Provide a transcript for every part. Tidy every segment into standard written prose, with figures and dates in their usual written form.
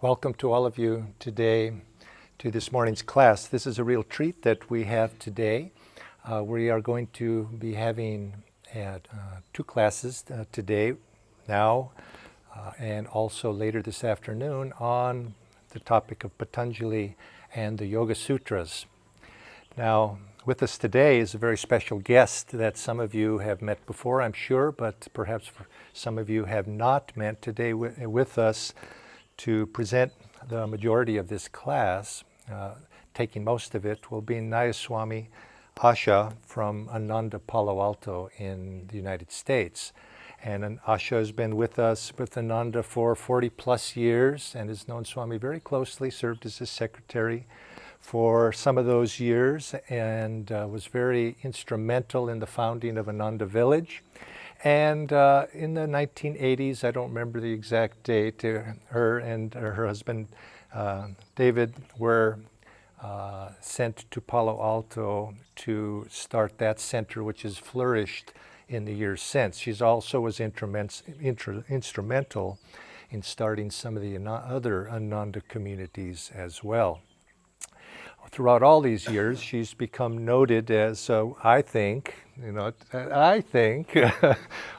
Welcome to all of you today to this morning's class. This is a real treat that we have today. We are going to be having two classes today, now, and also later this afternoon on the topic of Patanjali and the Yoga Sutras. Now, with us today is a very special guest that some of you have met before, I'm sure, but perhaps some of you have not met. Today with us to present the majority of this class, taking most of it, will be Nayaswami Asha from Ananda, Palo Alto in the United States. And Asha has been with us, with Ananda, for 40 plus years and has known Swami very closely, served as his secretary for some of those years, and was very instrumental in the founding of Ananda Village. And in the 1980s, I don't remember the exact date, her and her husband, David, were sent to Palo Alto to start that center, which has flourished in the years since. She also was instrumental in starting some of the other Ananda communities as well. Throughout all these years, she's become noted as, I think,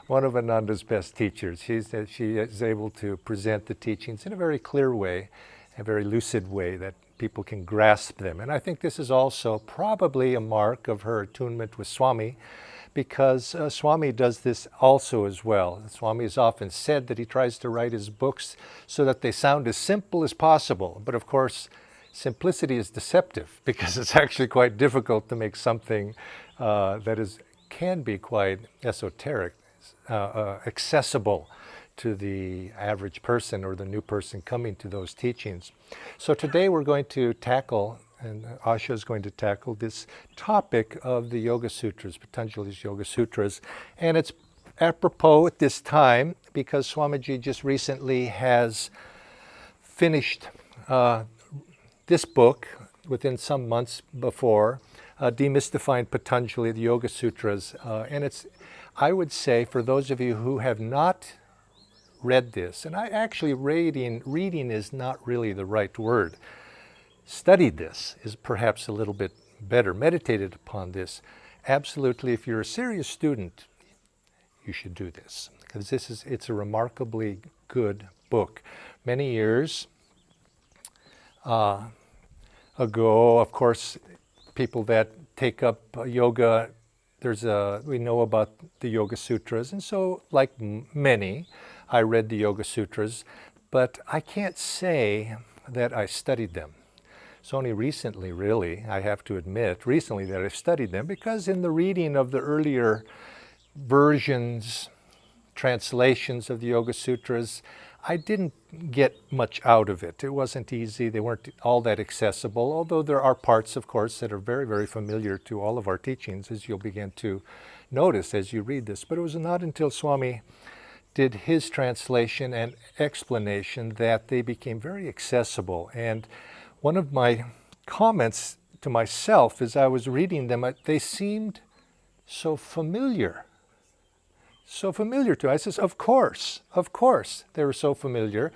one of Ananda's best teachers. She is able to present the teachings in a very clear way, a very lucid way that people can grasp them. And I think this is also probably a mark of her attunement with Swami, because Swami does this also as well. Swami has often said that he tries to write his books so that they sound as simple as possible. But of course, simplicity is deceptive, because it's actually quite difficult to make something that can be quite esoteric, accessible to the average person or the new person coming to those teachings. So today we're going to tackle, and Asha is going to tackle, this topic of the Yoga Sutras, Patanjali's Yoga Sutras. And it's apropos at this time because Swamiji just recently has finished this book within some months before, demystifying Patanjali, the Yoga Sutras. And it's, I would say, for those of you who have not read this, and reading is not really the right word. Studied this is perhaps a little bit better. Meditated upon this. Absolutely, if you're a serious student, you should do this, because it's a remarkably good book. Many years ago, of course, people that take up yoga, we know about the Yoga Sutras, and so like many, I read the Yoga Sutras, but I can't say that I studied them. It's only recently, really, I have to admit, recently that I've studied them, because in the reading of the earlier versions, translations of the Yoga Sutras, I didn't get much out of it. It wasn't easy. They weren't all that accessible, although there are parts, of course, that are very, very familiar to all of our teachings, as you'll begin to notice as you read this. But it was not until Swami did his translation and explanation that they became very accessible. And one of my comments to myself as I was reading them, they seemed so familiar. So familiar to. I says, of course, they were so familiar,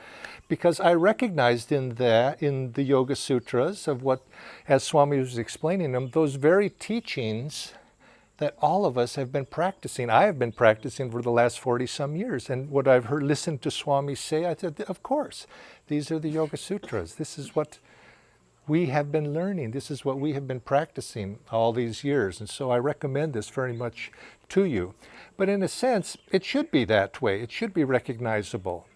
because I recognized in the Yoga Sutras of what, as Swami was explaining them, those very teachings that all of us have been practicing. I have been practicing for the last 40 some years, and what I've listened to Swami say, I said, of course, these are the Yoga Sutras. This is what we have been learning. This is what we have been practicing all these years. And so I recommend this very much to you. But in a sense, it should be that way. It should be recognizable.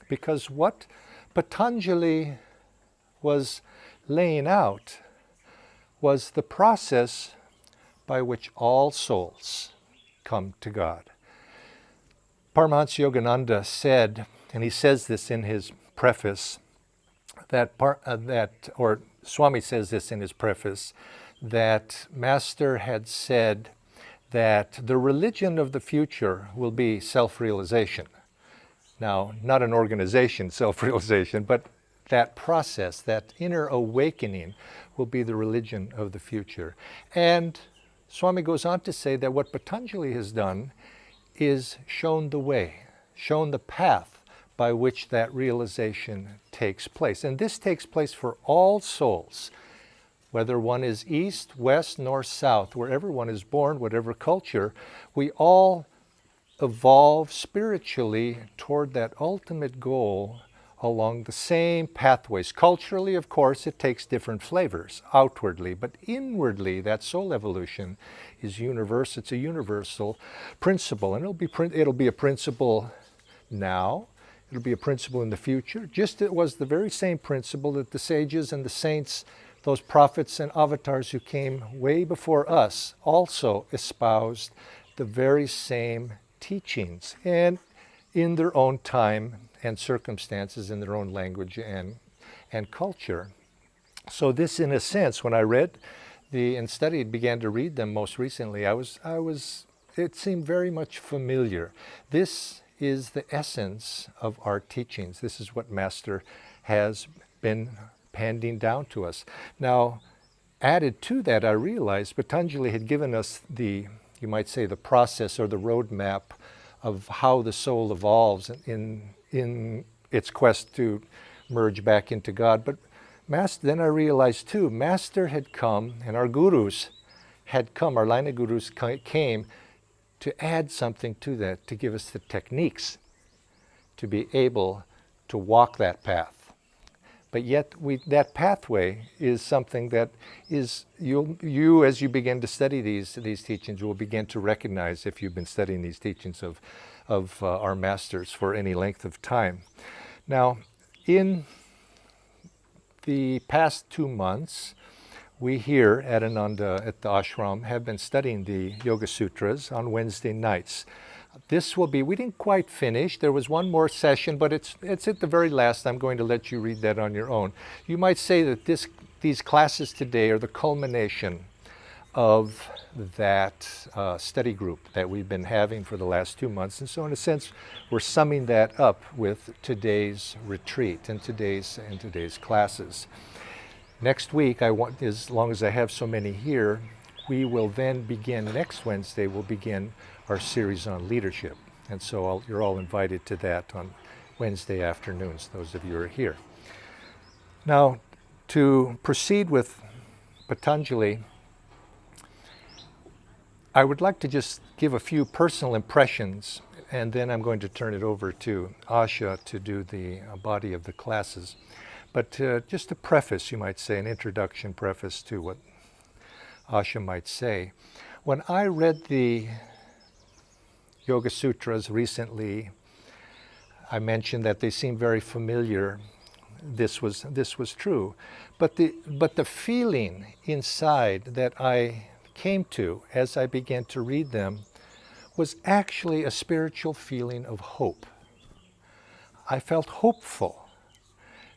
Because what Patanjali was laying out was the process by which all souls come to God. Paramahansa Yogananda said, and he says this in his preface, or Swami says this in his preface, that Master had said that the religion of the future will be self-realization. Now, not an organization, self-realization, but that process, that inner awakening will be the religion of the future. And Swami goes on to say that what Patanjali has done is shown the way, shown the path by which that realization takes place. And this takes place for all souls, whether one is east, west, north, south, wherever one is born, whatever culture, we all evolve spiritually toward that ultimate goal along the same pathways. Culturally, of course, it takes different flavors outwardly, but inwardly, that soul evolution is universal. It's a universal principle, and it'll be a principle now. It'll be a principle in the future. Just it was the very same principle that the sages and the saints, those prophets and avatars who came way before us, also espoused the very same teachings, and in their own time and circumstances, in their own language and culture. So this, in a sense, when I read and studied, began to read them most recently, it seemed very much familiar. This is the essence of our teachings. This is what Master has been handing down to us. Now, added to that, I realized Patanjali had given us you might say, the process or the roadmap of how the soul evolves in its quest to merge back into God. But then I realized too, Master had come, and our gurus had come, our line of gurus came to add something to that, to give us the techniques to be able to walk that path. But yet that pathway is something that is, you as you begin to study these teachings, will begin to recognize, if you've been studying these teachings of our masters for any length of time. Now, in the past 2 months, we here at Ananda, at the ashram, have been studying the Yoga Sutras on Wednesday nights. This will be, we didn't quite finish. There was one more session, but it's at the very last. I'm going to let you read that on your own. You might say that these classes today are the culmination of that study group that we've been having for the last 2 months. And so in a sense, we're summing that up with today's retreat and today's classes. Next week, as long as I have so many here, we will then begin, next Wednesday, we'll begin our series on leadership. And so you're all invited to that on Wednesday afternoons, those of you who are here. Now, to proceed with Patanjali, I would like to just give a few personal impressions, and then I'm going to turn it over to Asha to do the body of the classes. But just a preface, you might say, an introduction preface to what Asha might say. When I read the Yoga Sutras recently, I mentioned that they seemed very familiar. This was true. But the feeling inside that I came to as I began to read them was actually a spiritual feeling of hope. I felt hopeful.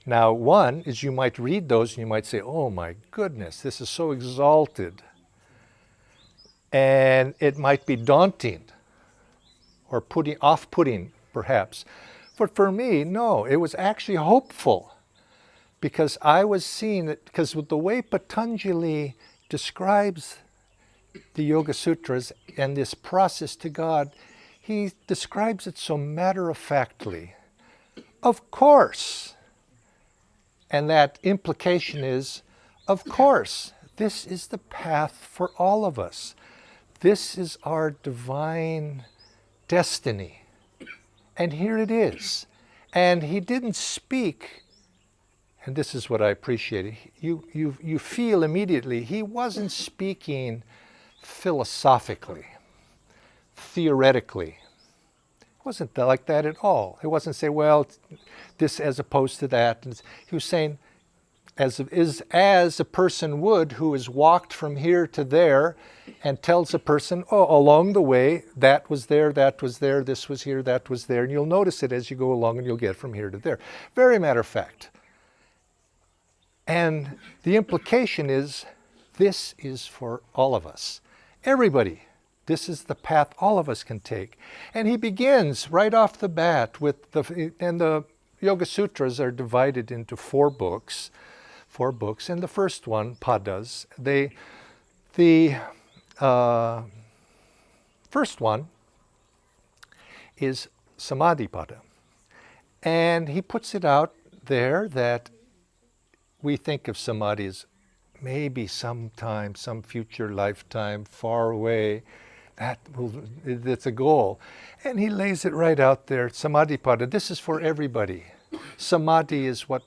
Now, one is you might read those and you might say, oh my goodness, this is so exalted. And it might be daunting or off-putting, perhaps. But for me, no, it was actually hopeful, because I was seeing it, because with the way Patanjali describes the Yoga Sutras and this process to God, he describes it so matter-of-factly. Of course. And that implication is, of course, this is the path for all of us. This is our divine destiny. And here it is. And he didn't speak, and this is what I appreciated, you feel immediately, he wasn't speaking philosophically, theoretically. It wasn't like that at all. It wasn't say, well, this as opposed to that. He was saying, as a person would who has walked from here to there and tells a person, oh, along the way, that was there, this was here, that was there. And you'll notice it as you go along and you'll get from here to there. Very matter of fact. And the implication is, this is for all of us. Everybody. This is the path all of us can take. And he begins right off the bat with the Yoga Sutras are divided into 4 books. And the first one, Padas, the first one is Samadhi Pada. And he puts it out there that we think of samadhi as maybe sometime, some future lifetime, far away, that's a goal. And he lays it right out there, samadhipada, this is for everybody. Samadhi is what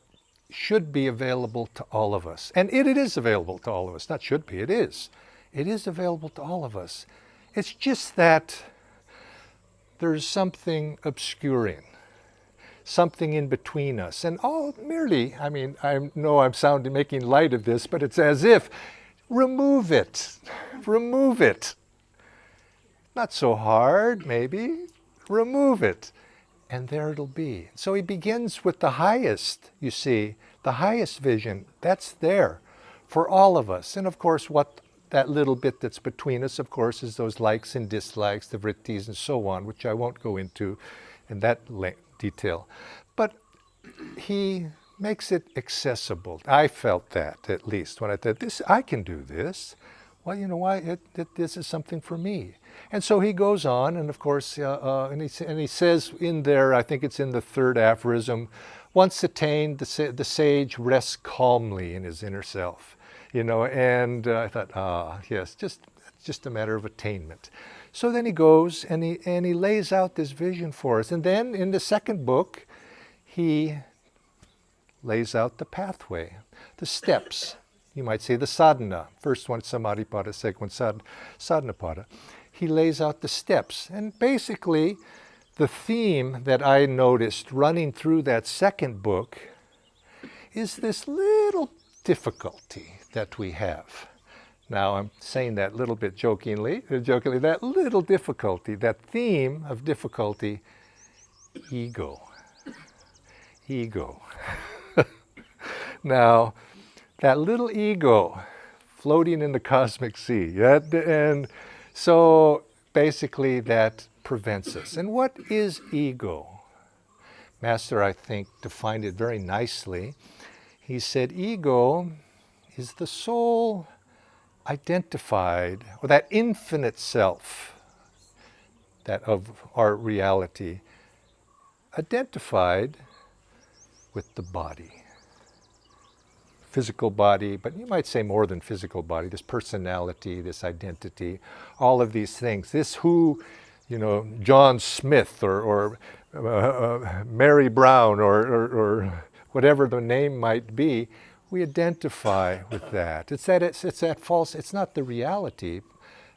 should be available to all of us. And it is available to all of us. Not should be, it is. It is available to all of us. It's just that there's something obscuring, something in between us. And all merely, I mean, I know I'm making light of this, but it's as if, remove it. Remove it. Not so hard, maybe. Remove it. And there it'll be. So he begins with the highest, you see, the highest vision. That's there for all of us. And of course, what that little bit that's between us, of course, is those likes and dislikes, the vrittis and so on, which I won't go into in that detail. But he makes it accessible. I felt that, at least, when I thought, I can do this. Well, you know why? This is something for me. And so he goes on, and of course, and he says in there, I think it's in the third aphorism, once attained, the sage rests calmly in his inner self. You know, and I thought, yes, just a matter of attainment. So then he goes and he lays out this vision for us. And then in the second book, he lays out the pathway, the steps. You might say the sadhana. First one, samadhipada, second one, sadhanapada. He lays out the steps. And basically, the theme that I noticed running through that second book is this little difficulty that we have. Now, I'm saying that a little bit jokingly, that little difficulty, that theme of difficulty, ego. Ego. Now, that little ego floating in the cosmic sea, and so basically that prevents us. And what is ego? Master, I think, defined it very nicely. He said, ego is the soul identified, or that infinite self, that of our reality, identified with the body. Physical body, but you might say more than physical body, this personality, this identity, all of these things. This who, you know, John Smith or Mary Brown or whatever the name might be, we identify with that. It's that false, it's not the reality,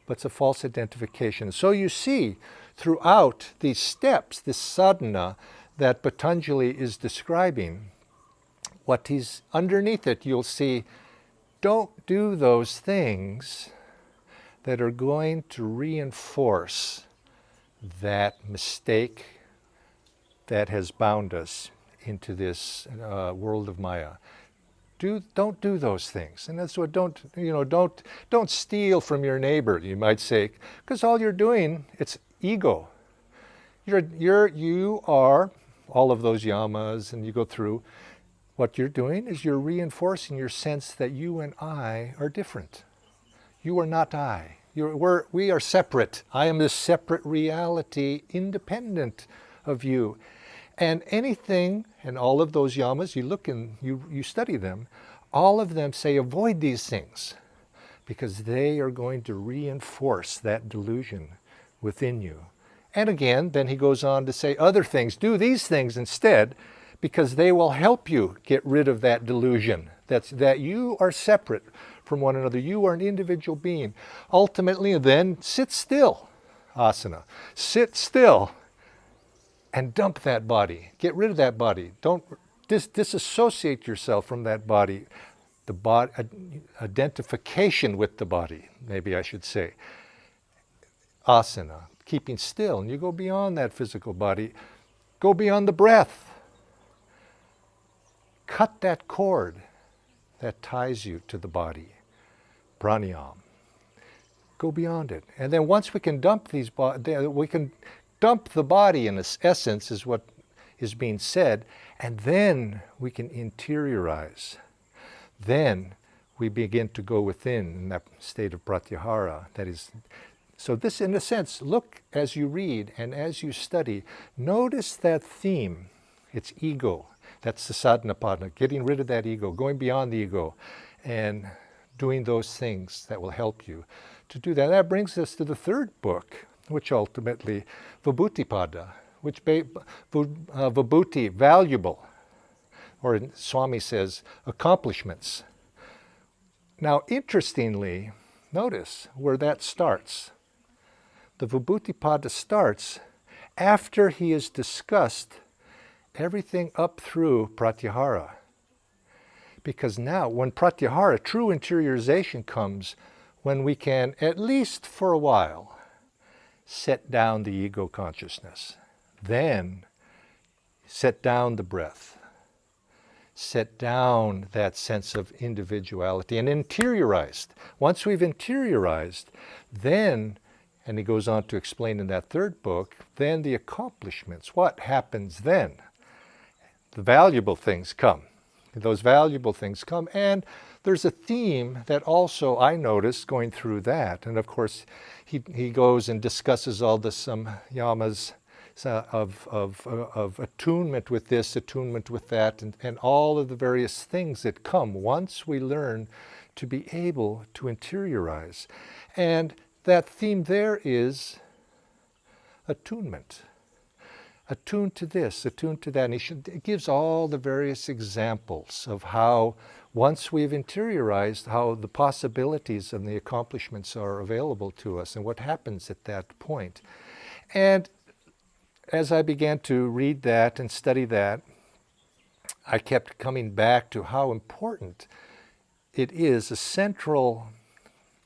but it's a false identification. So you see throughout these steps, this sadhana that Patanjali is describing, what he's underneath it, you'll see, don't do those things that are going to reinforce that mistake that has bound us into this world of Maya. Don't do those things. And that's what don't steal from your neighbor, you might say, because all you're doing, it's ego. You are all of those yamas, and you go through. What you're doing is you're reinforcing your sense that you and I are different. You are not I. We are separate. I am this separate reality, independent of you. And anything, and all of those yamas, you look and you study them, all of them say avoid these things because they are going to reinforce that delusion within you. And again, then he goes on to say other things, do these things instead, because they will help you get rid of that delusion, that you are separate from one another. You are an individual being. Ultimately, then, sit still, asana. Sit still and dump that body. Get rid of that body. Don't disassociate yourself from that body. The body, identification with the body, maybe I should say. Asana, keeping still. And you go beyond that physical body. Go beyond the breath. Cut that cord that ties you to the body. Pranayam. Go beyond it. And then once we can dump we can dump the body in its essence, is what is being said, and then we can interiorize. Then we begin to go within in that state of pratyahara. That is, so this, in a sense, look as you read and as you study, notice that theme It's ego. That's the sadhana pada, getting rid of that ego, going beyond the ego, and doing those things that will help you to do that. That brings us to the third book, which ultimately, Vibhuti pada, which Vibhuti, valuable, or Swami says, accomplishments. Now, interestingly, notice where that starts. The Vibhuti pada starts after he has discussed everything up through pratyahara. Because now, when pratyahara, true interiorization comes, when we can, at least for a while, set down the ego consciousness. Then, set down the breath. Set down that sense of individuality and interiorized. Once we've interiorized, then, and he goes on to explain in that third book, then the accomplishments. What happens then? The valuable things come. Those valuable things come, and there's a theme that also I noticed going through that. And of course, he goes and discusses all the yamas of attunement with this, attunement with that, and all of the various things that come once we learn to be able to interiorize. And that theme there is attunement. Attuned to this, attuned to that. And it gives all the various examples of how, once we've interiorized, how the possibilities and the accomplishments are available to us and what happens at that point. And as I began to read that and study that, I kept coming back to how important it is, a central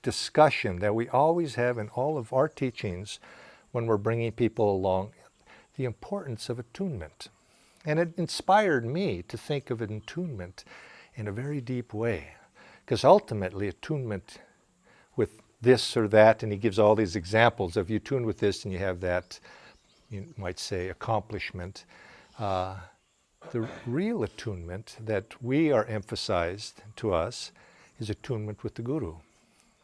discussion that we always have in all of our teachings when we're bringing people along, the importance of attunement. And it inspired me to think of attunement in a very deep way, because ultimately attunement with this or that, and he gives all these examples of you attune with this and you have that, you might say, accomplishment. The real attunement that we are emphasized to us is attunement with the Guru.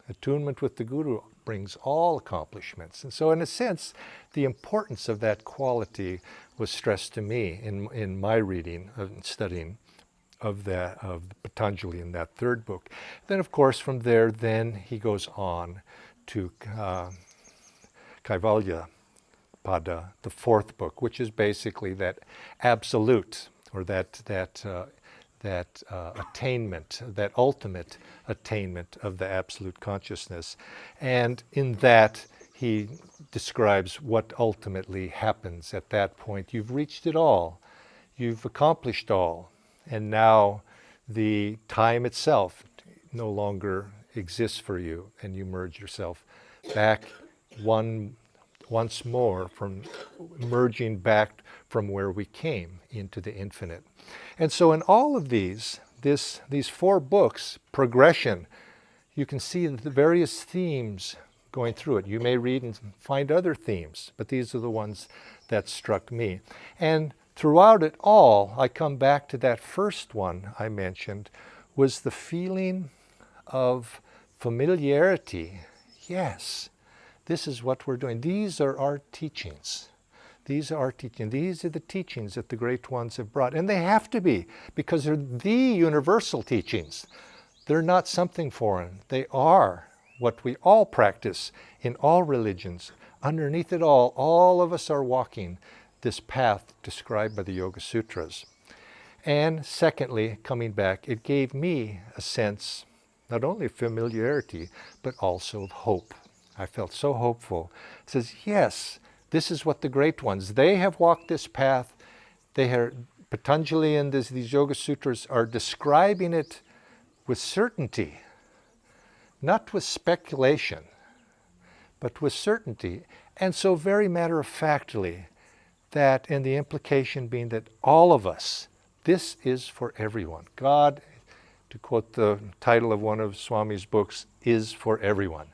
Attunement with the Guru brings all accomplishments. And so in a sense, the importance of that quality was stressed to me in my reading and studying of Patanjali in that third book. Then of course from there, then he goes on to Kaivalya Pada, the fourth book, which is basically that absolute, or that attainment, that ultimate attainment of the absolute consciousness. And in that, he describes what ultimately happens at that point. You've reached it all. You've accomplished all. And now the time itself no longer exists for you, and you merge yourself back once more, from merging back from where we came into the infinite. And so in all of these four books, progression, you can see the various themes going through it. You may read and find other themes, but these are the ones that struck me. And throughout it all, I come back to that first one I mentioned, was the feeling of familiarity. Yes, this is what we're doing. These are our teachings. These are our teachings. These are the teachings that the great ones have brought. And they have to be, because they're the universal teachings. They're not something foreign. They are what we all practice in all religions. Underneath it all of us are walking this path described by the Yoga Sutras. And secondly, coming back, it gave me a sense, not only of familiarity, but also of hope. I felt so hopeful. It says, yes, this is what the great ones, they have walked this path. Patanjali and these Yoga Sutras are describing it with certainty, not with speculation, but with certainty. And so very matter-of-factly, that, and the implication being that all of us, this is for everyone. God, to quote the title of one of Swami's books, is for everyone.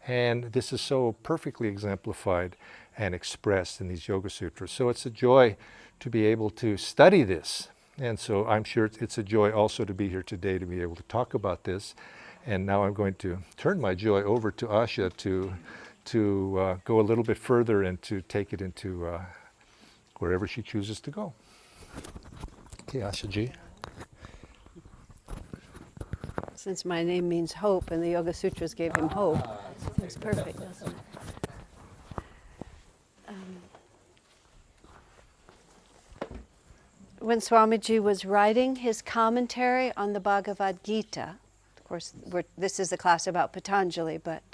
And this is so perfectly exemplified and expressed in these Yoga Sutras. So it's a joy to be able to study this. And so I'm sure it's a joy also to be here today to be able to talk about this. And now I'm going to turn my joy over to Asha to go a little bit further and to take it into wherever she chooses to go. Thank you, Ashaji. Since my name means hope, and the Yoga Sutras gave him hope, it's perfect, doesn't it? When Swamiji was writing his commentary on the Bhagavad Gita, of course, this is a class about Patanjali, but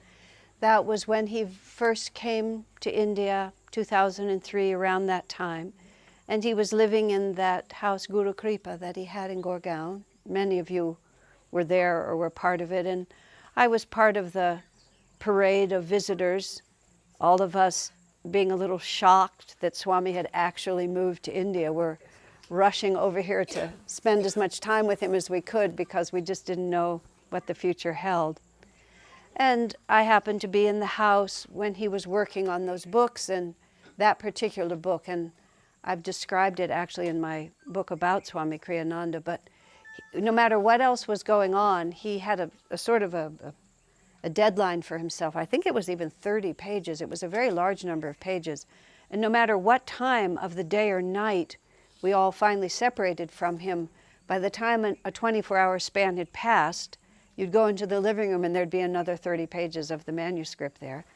that was when he first came to India, 2003, around that time. And he was living in that house, Guru Kripa, that he had in Gurgaon. Many of you were there or were part of it. And I was part of the parade of visitors, all of us being a little shocked that Swami had actually moved to India. We're rushing over here to spend as much time with him as we could because we just didn't know what the future held. And I happened to be in the house when he was working on those books, and that particular book, and I've described it actually in my book about Swami Kriyananda, but no matter what else was going on, he had a sort of a deadline for himself. I think it was even 30 pages. It was a very large number of pages. And no matter what time of the day or night we all finally separated from him, by the time a 24-hour span had passed, you'd go into the living room and there'd be another 30 pages of the manuscript there.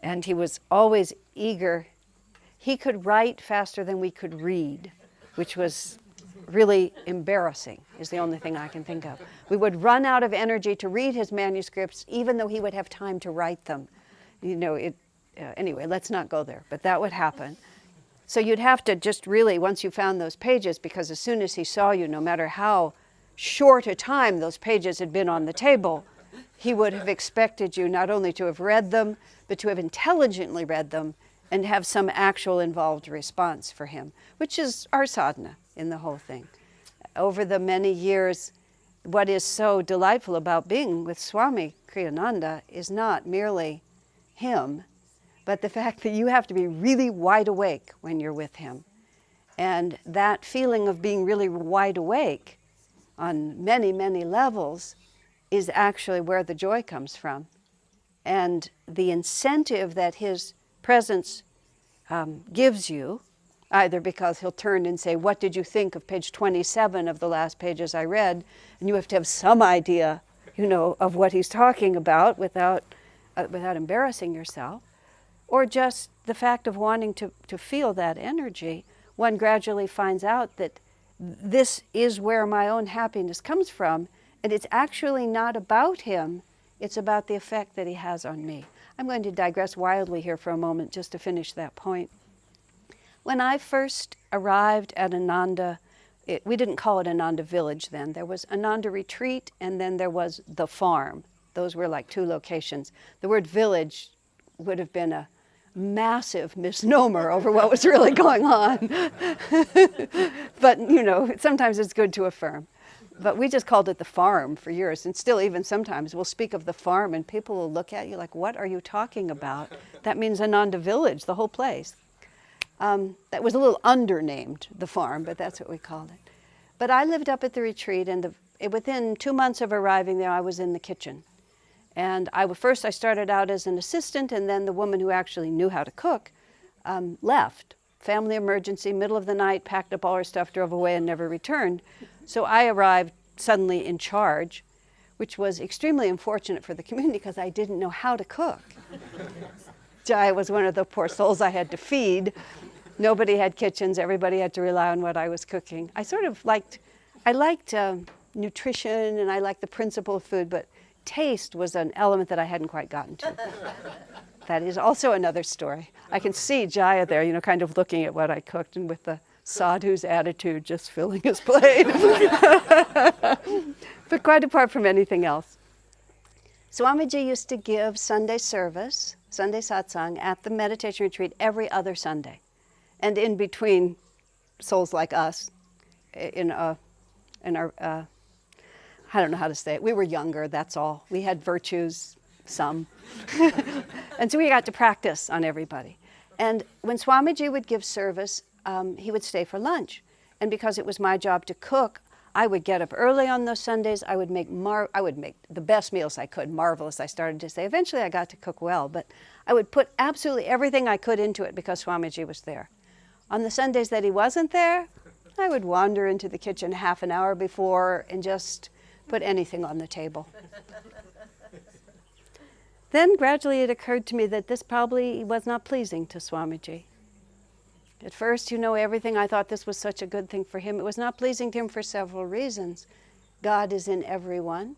And he was always eager. He could write faster than we could read, which was really embarrassing, is the only thing I can think of. We would run out of energy to read his manuscripts, even though he would have time to write them. You know, anyway, let's not go there, but that would happen. So you'd have to just really, once you found those pages, because as soon as he saw you, no matter how short a time those pages had been on the table, he would have expected you not only to have read them, but to have intelligently read them and have some actual involved response for him, which is our sadhana in the whole thing. Over the many years, what is so delightful about being with Swami Kriyananda is not merely him, but the fact that you have to be really wide awake when you're with him. And that feeling of being really wide awake on many, many levels is actually where the joy comes from. And the incentive that his presence gives you, either because he'll turn and say, what did you think of page 27 of the last pages I read? And you have to have some idea, you know, of what he's talking about without embarrassing yourself. Or just the fact of wanting to feel that energy, one gradually finds out that this is where my own happiness comes from, and it's actually not about him, it's about the effect that he has on me. I'm going to digress wildly here for a moment just to finish that point. When I first arrived at Ananda, we didn't call it Ananda Village then. There was Ananda Retreat, and then there was the farm. Those were like two locations. The word village would have been a massive misnomer over what was really going on. But, you know, sometimes it's good to affirm. But we just called it the farm for years, and still even sometimes we'll speak of the farm and people will look at you like, what are you talking about? That means Ananda Village, the whole place. That was a little undernamed, the farm, but that's what we called it. But I lived up at the retreat, and within 2 months of arriving there, I was in the kitchen. And first I started out as an assistant, and then the woman who actually knew how to cook left. Family emergency, middle of the night, packed up all her stuff, drove away, and never returned. So I arrived suddenly in charge, which was extremely unfortunate for the community because I didn't know how to cook. Jai was one of the poor souls I had to feed. Nobody had kitchens. Everybody had to rely on what I was cooking. I liked nutrition, and I liked the principle of food, but taste was an element that I hadn't quite gotten to. That is also another story. I can see Jaya there, you know, kind of looking at what I cooked and with the sadhu's attitude just filling his plate. But quite apart from anything else. Swamiji used to give Sunday service, Sunday satsang, at the meditation retreat every other Sunday. And in between souls like us, in our I don't know how to say it. We were younger, that's all. We had virtues, some. And so we got to practice on everybody. And when Swamiji would give service, he would stay for lunch. And because it was my job to cook, I would get up early on those Sundays. I would make the best meals I could, marvelous, I started to say. Eventually I got to cook well, but I would put absolutely everything I could into it because Swamiji was there. On the Sundays that he wasn't there, I would wander into the kitchen half an hour before and just put anything on the table. Then gradually it occurred to me that this probably was not pleasing to Swamiji. At first, everything, I thought this was such a good thing for him. It was not pleasing to him for several reasons. God is in everyone.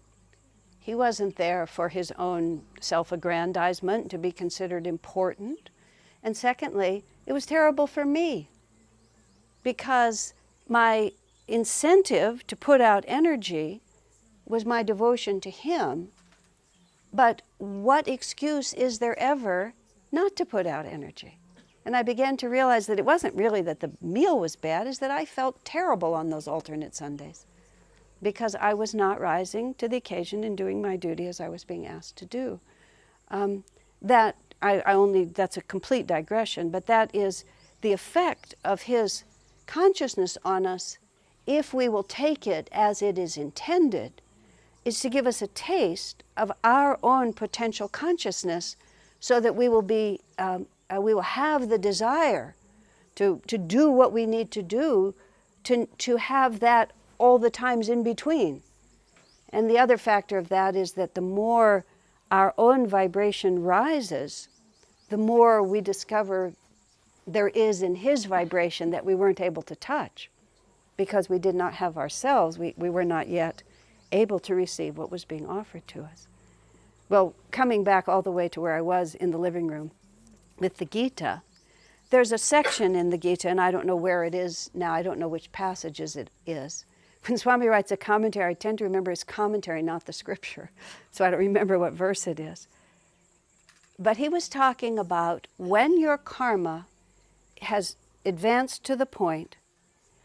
He wasn't there for his own self-aggrandizement to be considered important. And secondly, it was terrible for me because my incentive to put out energy was my devotion to him. But what excuse is there ever not to put out energy? And I began to realize that it wasn't really that the meal was bad, it's that I felt terrible on those alternate Sundays because I was not rising to the occasion and doing my duty as I was being asked to do. That's a complete digression, but that is the effect of his consciousness on us, if we will take it as it is intended, is to give us a taste of our own potential consciousness so that we will we will have the desire to do what we need to do to have that all the times in between. And the other factor of that is that the more our own vibration rises, the more we discover there is in his vibration that we weren't able to touch because we did not have ourselves. We were not yet able to receive what was being offered to us. Well, coming back all the way to where I was in the living room with the Gita, there's a section in the Gita, and I don't know where it is now, I don't know which passages it is. When Swami writes a commentary, I tend to remember his commentary, not the scripture, so I don't remember what verse it is. But he was talking about when your karma has advanced to the point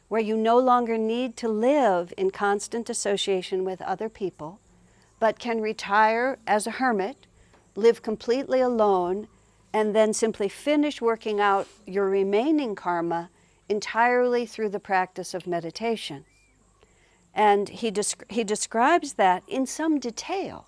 where you no longer need to live in constant association with other people, but can retire as a hermit, live completely alone, and then simply finish working out your remaining karma entirely through the practice of meditation. And he describes that in some detail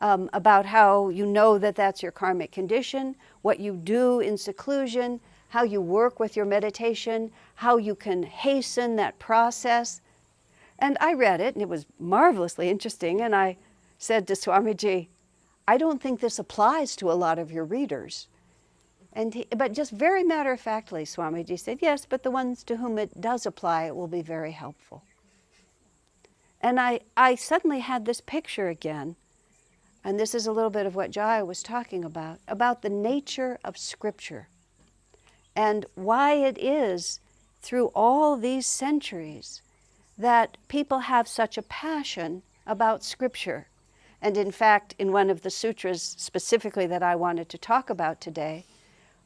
about how you know that that's your karmic condition, what you do in seclusion, how you work with your meditation, how you can hasten that process. And I read it, and it was marvelously interesting, and I said to Swamiji, I don't think this applies to a lot of your readers. But just very matter-of-factly, Swamiji said, yes, but the ones to whom it does apply, it will be very helpful. And I suddenly had this picture again, and this is a little bit of what Jaya was talking about the nature of Scripture, and why it is, through all these centuries, that people have such a passion about Scripture. And in fact, in one of the sutras specifically that I wanted to talk about today,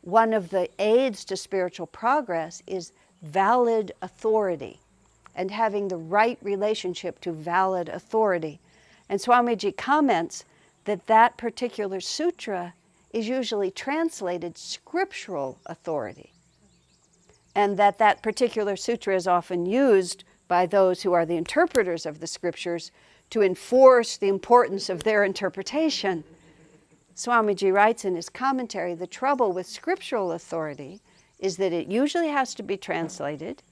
one of the aids to spiritual progress is valid authority and having the right relationship to valid authority. And Swamiji comments that that particular sutra is usually translated scriptural authority, and that that particular sutra is often used by those who are the interpreters of the scriptures to enforce the importance of their interpretation. Swamiji writes in his commentary, the trouble with scriptural authority is that it usually has to be translated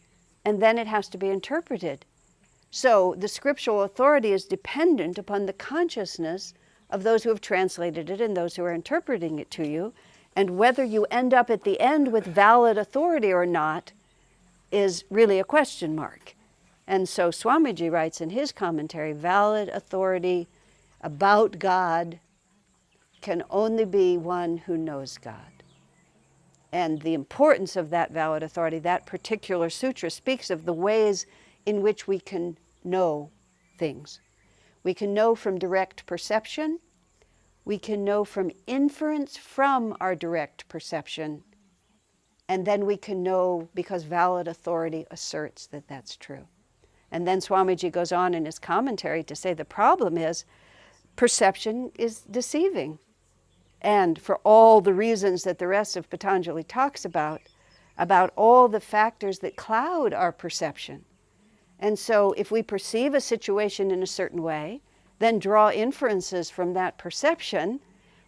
and then it has to be interpreted. So the scriptural authority is dependent upon the consciousness of those who have translated it and those who are interpreting it to you. And whether you end up at the end with valid authority or not is really a question mark. And so Swamiji writes in his commentary, valid authority about God can only be one who knows God. And the importance of that valid authority, that particular sutra speaks of the ways in which we can know things. We can know from direct perception. We can know from inference from our direct perception. And then we can know because valid authority asserts that that's true. And then Swamiji goes on in his commentary to say the problem is perception is deceiving. And for all the reasons that the rest of Patanjali talks about all the factors that cloud our perception. And so if we perceive a situation in a certain way, then draw inferences from that perception,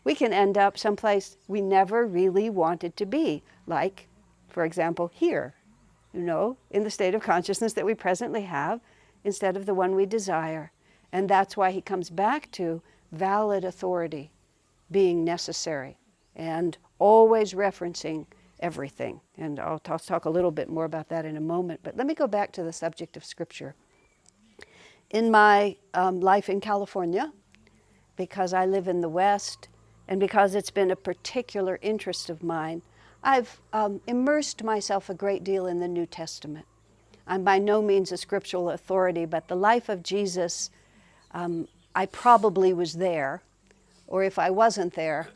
we can end up someplace we never really wanted to be, like, for example, here. in the state of consciousness that we presently have, instead of the one we desire. And that's why he comes back to valid authority being necessary and always referencing everything. And I'll talk a little bit more about that in a moment. But let me go back to the subject of Scripture. In my life in California, because I live in the West, and because it's been a particular interest of mine, I've immersed myself a great deal in the New Testament. I'm by no means a scriptural authority, but the life of Jesus, I probably was there, or if I wasn't there,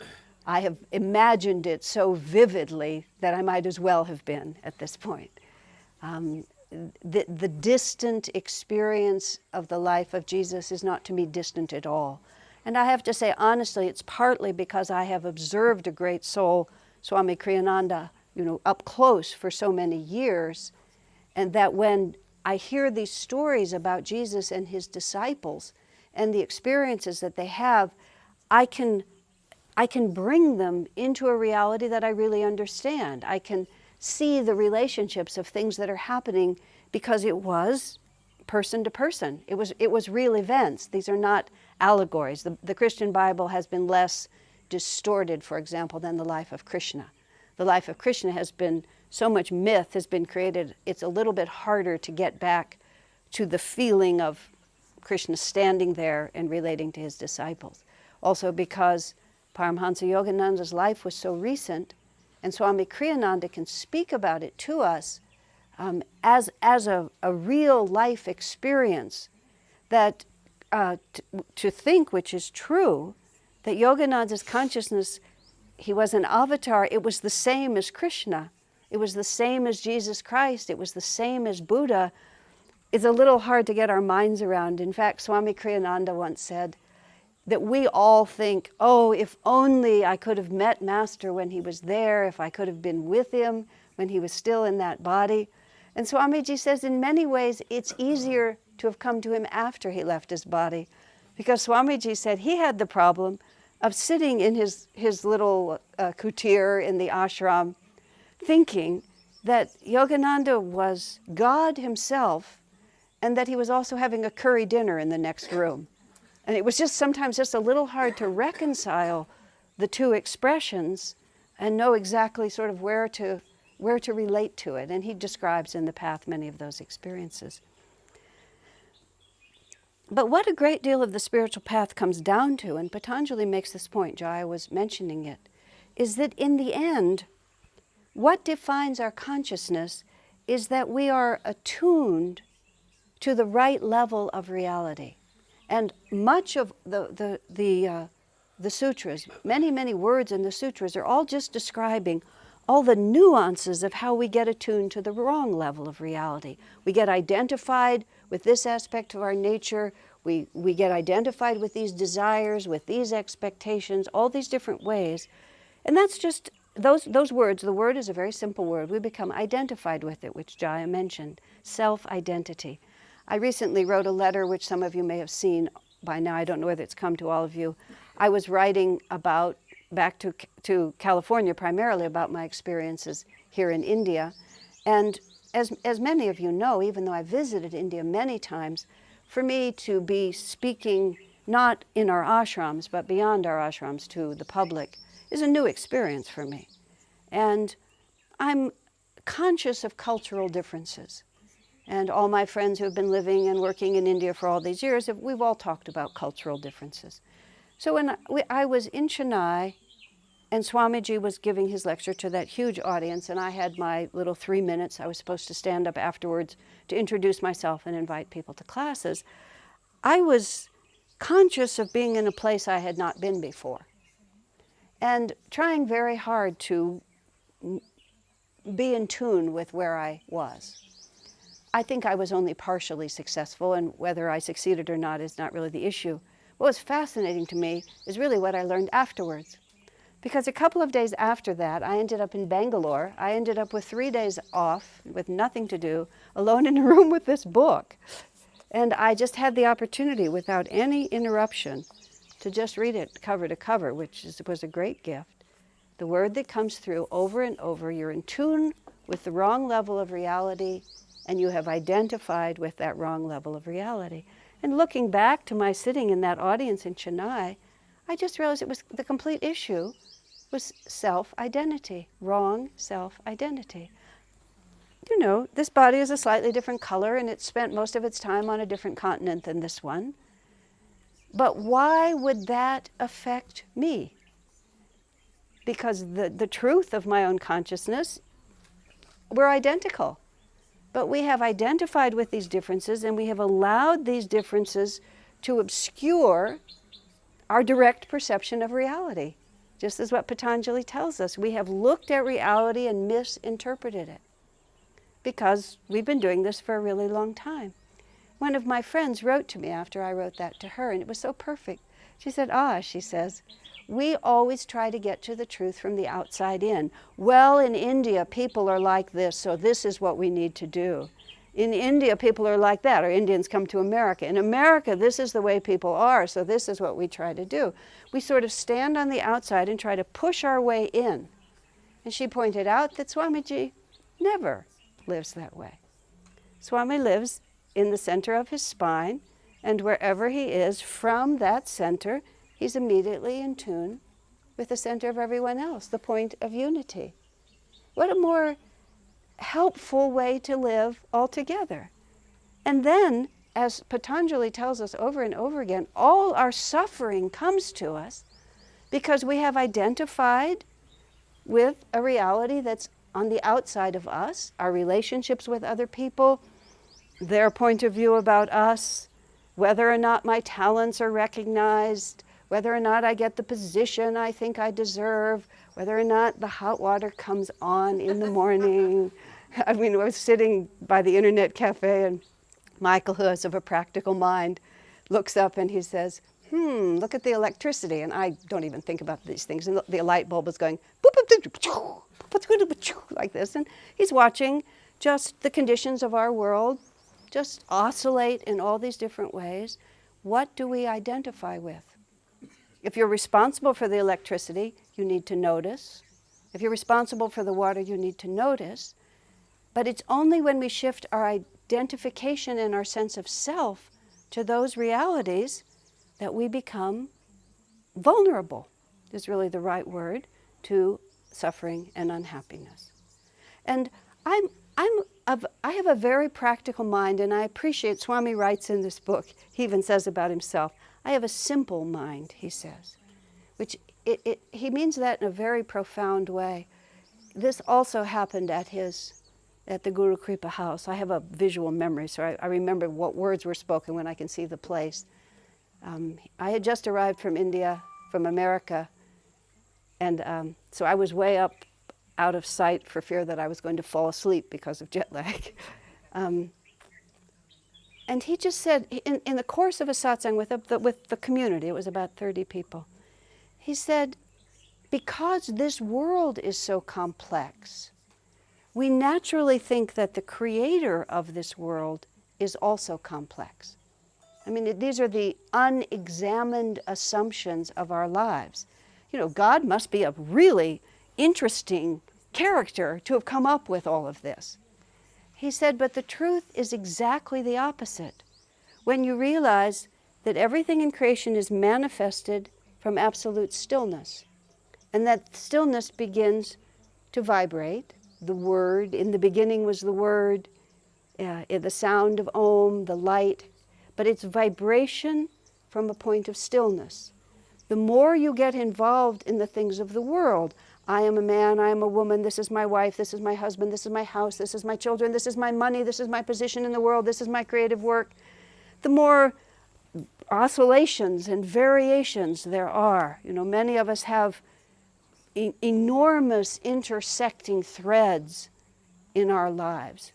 I have imagined it so vividly that I might as well have been at this point. The distant experience of the life of Jesus is not to me distant at all. And I have to say, honestly, it's partly because I have observed a great soul, Swami Kriyananda, up close for so many years, and that when I hear these stories about Jesus and his disciples and the experiences that they have, I can bring them into a reality that I really understand. I can see the relationships of things that are happening because it was person to person. It was real events. These are not allegories. The Christian Bible has been less distorted, for example, than the life of Krishna. The life of Krishna has been, so much myth has been created, it's a little bit harder to get back to the feeling of Krishna standing there and relating to his disciples. Also because Paramhansa Yogananda's life was so recent, and Swami Kriyananda can speak about it to us as a real life experience, that to think, which is true, that Yogananda's consciousness, he was an avatar, it was the same as Krishna, it was the same as Jesus Christ, it was the same as Buddha, is a little hard to get our minds around. In fact, Swami Kriyananda once said that we all think, oh, if only I could have met Master when he was there, if I could have been with him when he was still in that body. And Swamiji says in many ways it's easier to have come to him after he left his body, because Swamiji said he had the problem of sitting in his little kutir in the ashram, thinking that Yogananda was God himself and that he was also having a curry dinner in the next room. And it was just sometimes just a little hard to reconcile the two expressions and know exactly sort of where to relate to it. And he describes in the path many of those experiences. But what a great deal of the spiritual path comes down to, and Patanjali makes this point, Jaya was mentioning it, is that in the end, what defines our consciousness is that we are attuned to the right level of reality. And much of the sutras, many words in the sutras are all just describing all the nuances of how we get attuned to the wrong level of reality. We get identified with this aspect of our nature, we get identified with these desires, with these expectations, all these different ways. And that's just, those words, the word is a very simple word, we become identified with it, which Jaya mentioned, self-identity. I recently wrote a letter, which some of you may have seen by now, I don't know whether it's come to all of you. I was writing about, back to California primarily, about my experiences here in India. And as many of you know, even though I visited India many times, for me to be speaking not in our ashrams, but beyond our ashrams to the public, is a new experience for me. And I'm conscious of cultural differences. And all my friends who have been living and working in India for all these years, we've all talked about cultural differences. So when I was in Chennai, and Swamiji was giving his lecture to that huge audience, and I had my little 3 minutes, I was supposed to stand up afterwards to introduce myself and invite people to classes, I was conscious of being in a place I had not been before, and trying very hard to be in tune with where I was. I think I was only partially successful, and whether I succeeded or not is not really the issue. What was fascinating to me is really what I learned afterwards. Because a couple of days after that, I ended up in Bangalore. I ended up with 3 days off, with nothing to do, alone in a room with this book. And I just had the opportunity, without any interruption, to just read it cover to cover, which was a great gift. The word that comes through over and over, you're in tune with the wrong level of reality, and you have identified with that wrong level of reality. And looking back to my sitting in that audience in Chennai, I just realized it was the complete issue was self-identity, wrong self-identity. You know, this body is a slightly different color and it spent most of its time on a different continent than this one. But why would that affect me? Because the truth of my own consciousness, we're identical. But we have identified with these differences and we have allowed these differences to obscure our direct perception of reality. Just as what Patanjali tells us, we have looked at reality and misinterpreted it because we've been doing this for a really long time. One of my friends wrote to me after I wrote that to her, and it was so perfect. She said, she says, we always try to get to the truth from the outside in. Well, in India, people are like this, so this is what we need to do. In India, people are like that, or Indians come to America. In America, this is the way people are, so this is what we try to do. We sort of stand on the outside and try to push our way in. And she pointed out that Swamiji never lives that way. Swami lives in the center of his spine, and wherever he is, from that center, he's immediately in tune with the center of everyone else, the point of unity. What a more helpful way to live altogether. And then, as Patanjali tells us over and over again, all our suffering comes to us because we have identified with a reality that's on the outside of us, our relationships with other people, their point of view about us, whether or not my talents are recognized, whether or not I get the position I think I deserve, whether or not the hot water comes on in the morning. I mean, I was sitting by the internet cafe and Michael, who is of a practical mind, looks up and he says, look at the electricity. And I don't even think about these things. And the light bulb is going like this. And he's watching just the conditions of our world just oscillate in all these different ways. What do we identify with? If you're responsible for the electricity, you need to notice. If you're responsible for the water, you need to notice. But it's only when we shift our identification and our sense of self to those realities that we become vulnerable, is really the right word, to suffering and unhappiness. And I have a very practical mind, and I appreciate Swami writes in this book, he even says about himself, I have a simple mind, he says, which he means that in a very profound way. This also happened at the Guru Kripa house. I have a visual memory, so I remember what words were spoken when I can see the place. I had just arrived from India, from America, and so I was way up out of sight for fear that I was going to fall asleep because of jet lag. And he just said, in the course of a satsang with the community, it was about 30 people, he said, because this world is so complex, we naturally think that the creator of this world is also complex. I mean, these are the unexamined assumptions of our lives. You know, God must be a really interesting character to have come up with all of this. He said, but the truth is exactly the opposite. When you realize that everything in creation is manifested from absolute stillness, and that stillness begins to vibrate. The word, in the beginning was the word, the sound of Om, the light, but it's vibration from a point of stillness. The more you get involved in the things of the world, I am a man, I am a woman, this is my wife, this is my husband, this is my house, this is my children, this is my money, this is my position in the world, this is my creative work, the more oscillations and variations there are. You know, many of us have enormous intersecting threads in our lives.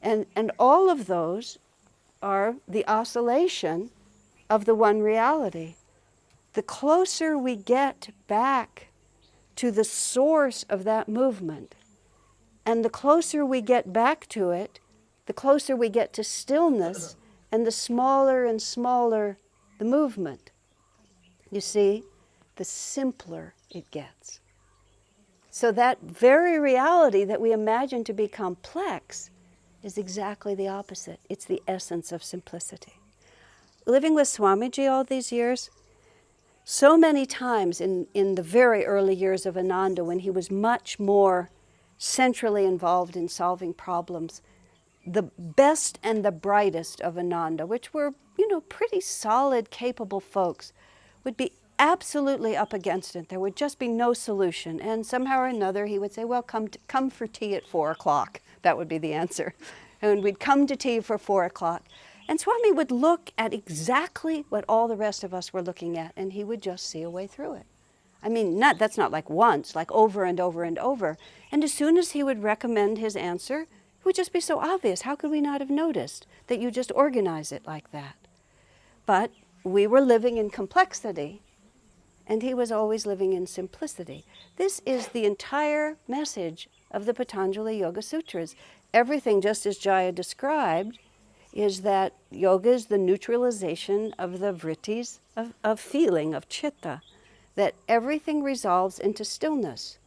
And all of those are the oscillation of the one reality. The closer we get back to the source of that movement, and the closer we get back to it, the closer we get to stillness, and the smaller and smaller the movement. You see, the simpler it gets. So that very reality that we imagine to be complex is exactly the opposite. It's the essence of simplicity. Living with Swamiji all these years, so many times in the very early years of Ananda, when he was much more centrally involved in solving problems, the best and the brightest of Ananda, which were, pretty solid, capable folks, would be absolutely up against it. There would just be no solution. And somehow or another, he would say, well, come for tea at 4 o'clock. That would be the answer. And we'd come to tea for 4 o'clock. And Swami would look at exactly what all the rest of us were looking at, and he would just see a way through it. I mean, that's not like once, like over and over and over. And as soon as he would recommend his answer, it would just be so obvious. How could we not have noticed that you just organize it like that? But we were living in complexity, and he was always living in simplicity. This is the entire message of the Patanjali Yoga Sutras. Everything, just as Jaya described, is that yoga is the neutralization of the vrittis of feeling, of chitta, that everything resolves into stillness.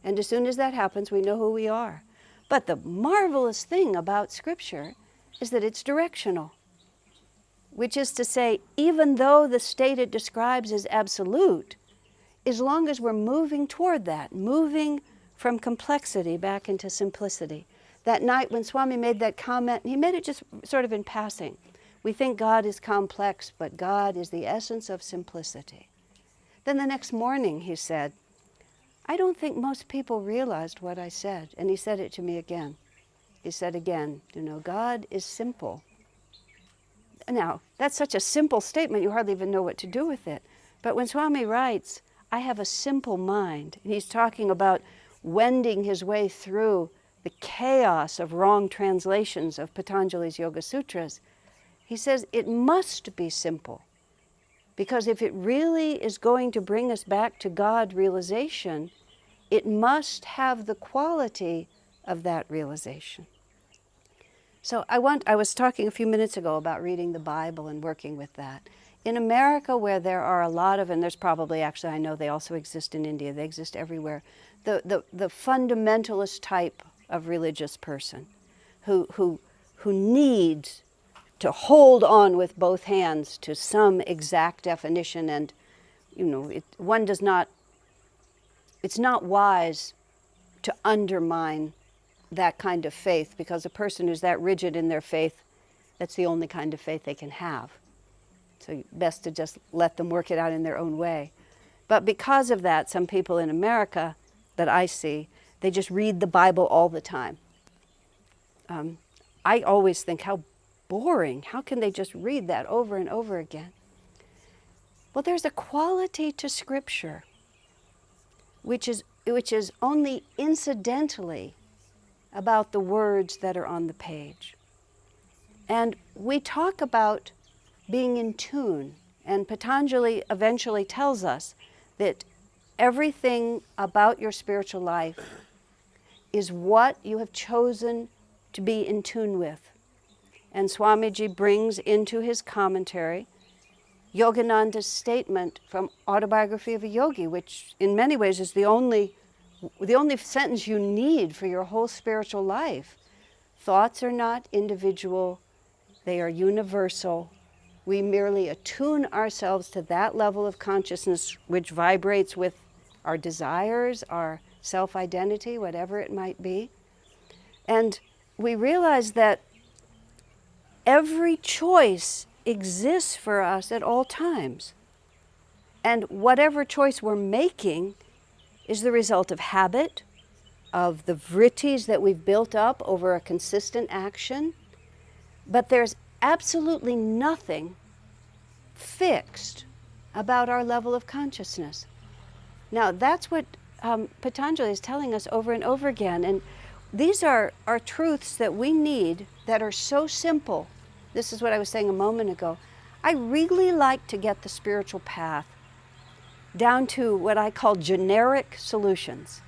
And as soon as that happens, we know who we are. But the marvelous thing about Scripture is that it's directional, which is to say, even though the state it describes is absolute, as long as we're moving toward that, moving from complexity back into simplicity. That night when Swami made that comment, he made it just sort of in passing. We think God is complex, but God is the essence of simplicity. Then the next morning he said, I don't think most people realized what I said. And he said it to me again. He said again, God is simple. Now, that's such a simple statement, you hardly even know what to do with it. But when Swami writes, I have a simple mind, and he's talking about wending his way through the chaos of wrong translations of Patanjali's Yoga Sutras, he says it must be simple. Because if it really is going to bring us back to God realization, it must have the quality of that realization. So I was talking a few minutes ago about reading the Bible and working with that. In America, where there are a lot of, and there's probably actually, I know they also exist in India, they exist everywhere, the fundamentalist type of religious person who needs to hold on with both hands to some exact definition, and it's not wise to undermine that kind of faith, because a person who's that rigid in their faith, that's the only kind of faith they can have. So best to just let them work it out in their own way. But because of that, some people in America that I see, they just read the Bible all the time. I always think, how boring. How can they just read that over and over again? Well, there's a quality to Scripture which is only incidentally about the words that are on the page. And we talk about being in tune, and Patanjali eventually tells us that everything about your spiritual life is what you have chosen to be in tune with. And Swamiji brings into his commentary Yogananda's statement from Autobiography of a Yogi, which in many ways is the only sentence you need for your whole spiritual life. Thoughts are not individual, they are universal. We merely attune ourselves to that level of consciousness which vibrates with our desires, our self-identity, whatever it might be. And we realize that every choice exists for us at all times. And whatever choice we're making is the result of habit, of the vrittis that we've built up over a consistent action. But there's absolutely nothing fixed about our level of consciousness. Now, that's what Patanjali is telling us over and over again. And these are truths that we need that are so simple. This is what I was saying a moment ago. I really like to get the spiritual path down to what I call generic solutions.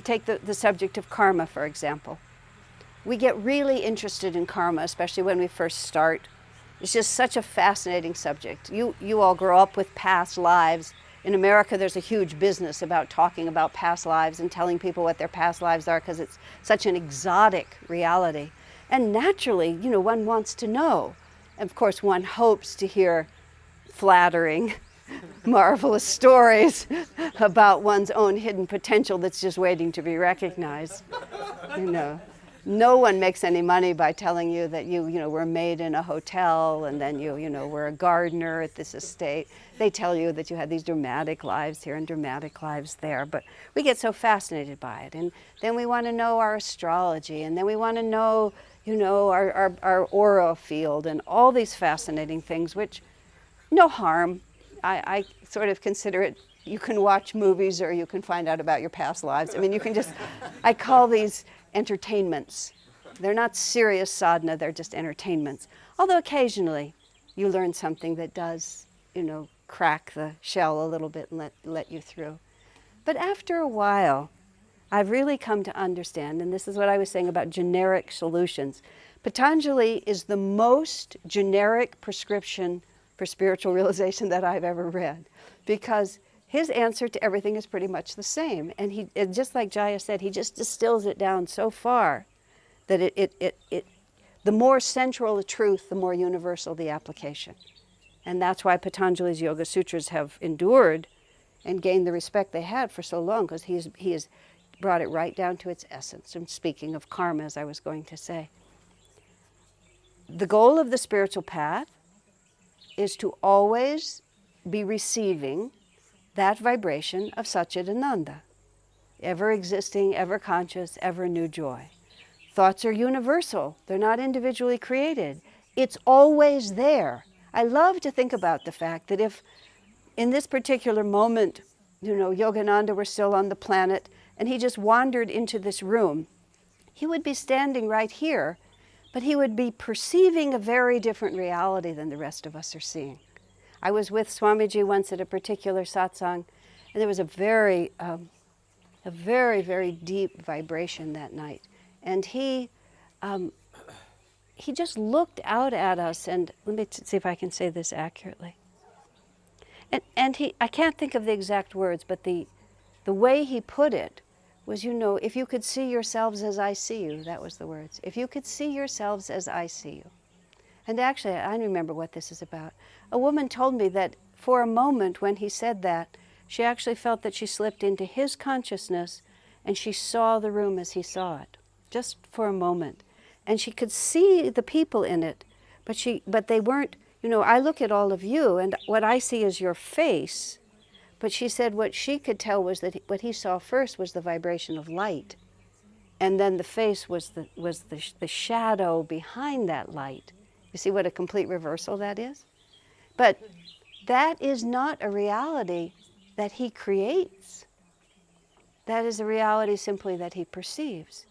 Take the subject of karma, for example. We get really interested in karma, especially when we first start. It's just such a fascinating subject. You all grow up with past lives. in America, there's a huge business about talking about past lives and telling people what their past lives are because it's such an exotic reality. And naturally, one wants to know. And of course, one hopes to hear flattering, marvelous stories about one's own hidden potential that's just waiting to be recognized. No one makes any money by telling you that you were made in a hotel and then you were a gardener at this estate. They tell you that you had these dramatic lives here and dramatic lives there, but we get so fascinated by it. And then we want to know our astrology, and then we want to know, our aura field and all these fascinating things, which no harm. I sort of consider it, you can watch movies or you can find out about your past lives. I mean, I call these entertainments. They're not serious sadhana, they're just entertainments. Although occasionally you learn something that does, crack the shell a little bit and let you through. But after a while, I've really come to understand, and this is what I was saying about generic solutions. Patanjali is the most generic prescription for spiritual realization that I've ever read, because his answer to everything is pretty much the same. And just like Jaya said, he just distills it down so far that the more central the truth, the more universal the application. And that's why Patanjali's Yoga Sutras have endured and gained the respect they had for so long, because he has brought it right down to its essence. And speaking of karma, as I was going to say, the goal of the spiritual path is to always be receiving that vibration of Satchidananda, ever existing, ever conscious, ever new joy. Thoughts are universal. They're not individually created. It's always there. I love to think about the fact that if in this particular moment, Yogananda were still on the planet and he just wandered into this room, he would be standing right here, but he would be perceiving a very different reality than the rest of us are seeing. I was with Swamiji once at a particular satsang, and there was a very, very deep vibration that night. And he just looked out at us, and let me see if I can say this accurately. And I can't think of the exact words, but the way he put it was, if you could see yourselves as I see you, that was the words. If you could see yourselves as I see you. And actually, I remember what this is about. A woman told me that for a moment when he said that, she actually felt that she slipped into his consciousness and she saw the room as he saw it, just for a moment. And she could see the people in it, but they weren't, I look at all of you and what I see is your face, but she said what she could tell was that what he saw first was the vibration of light, and then the face was the shadow behind that light. You see what a complete reversal that is? But that is not a reality that he creates. That is a reality simply that he perceives.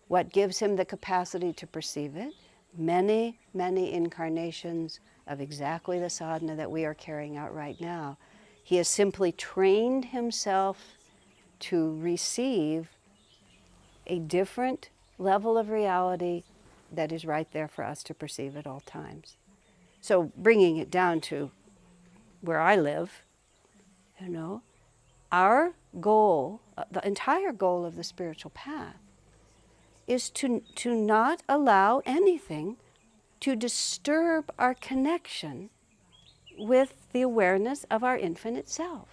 What gives him the capacity to perceive it? Many, many incarnations of exactly the sadhana that we are carrying out right now. He has simply trained himself to receive a different level of reality that is right there for us to perceive at all times. So bringing it down to where I live, our goal, the entire goal of the spiritual path, is to not allow anything to disturb our connection with the awareness of our infinite self.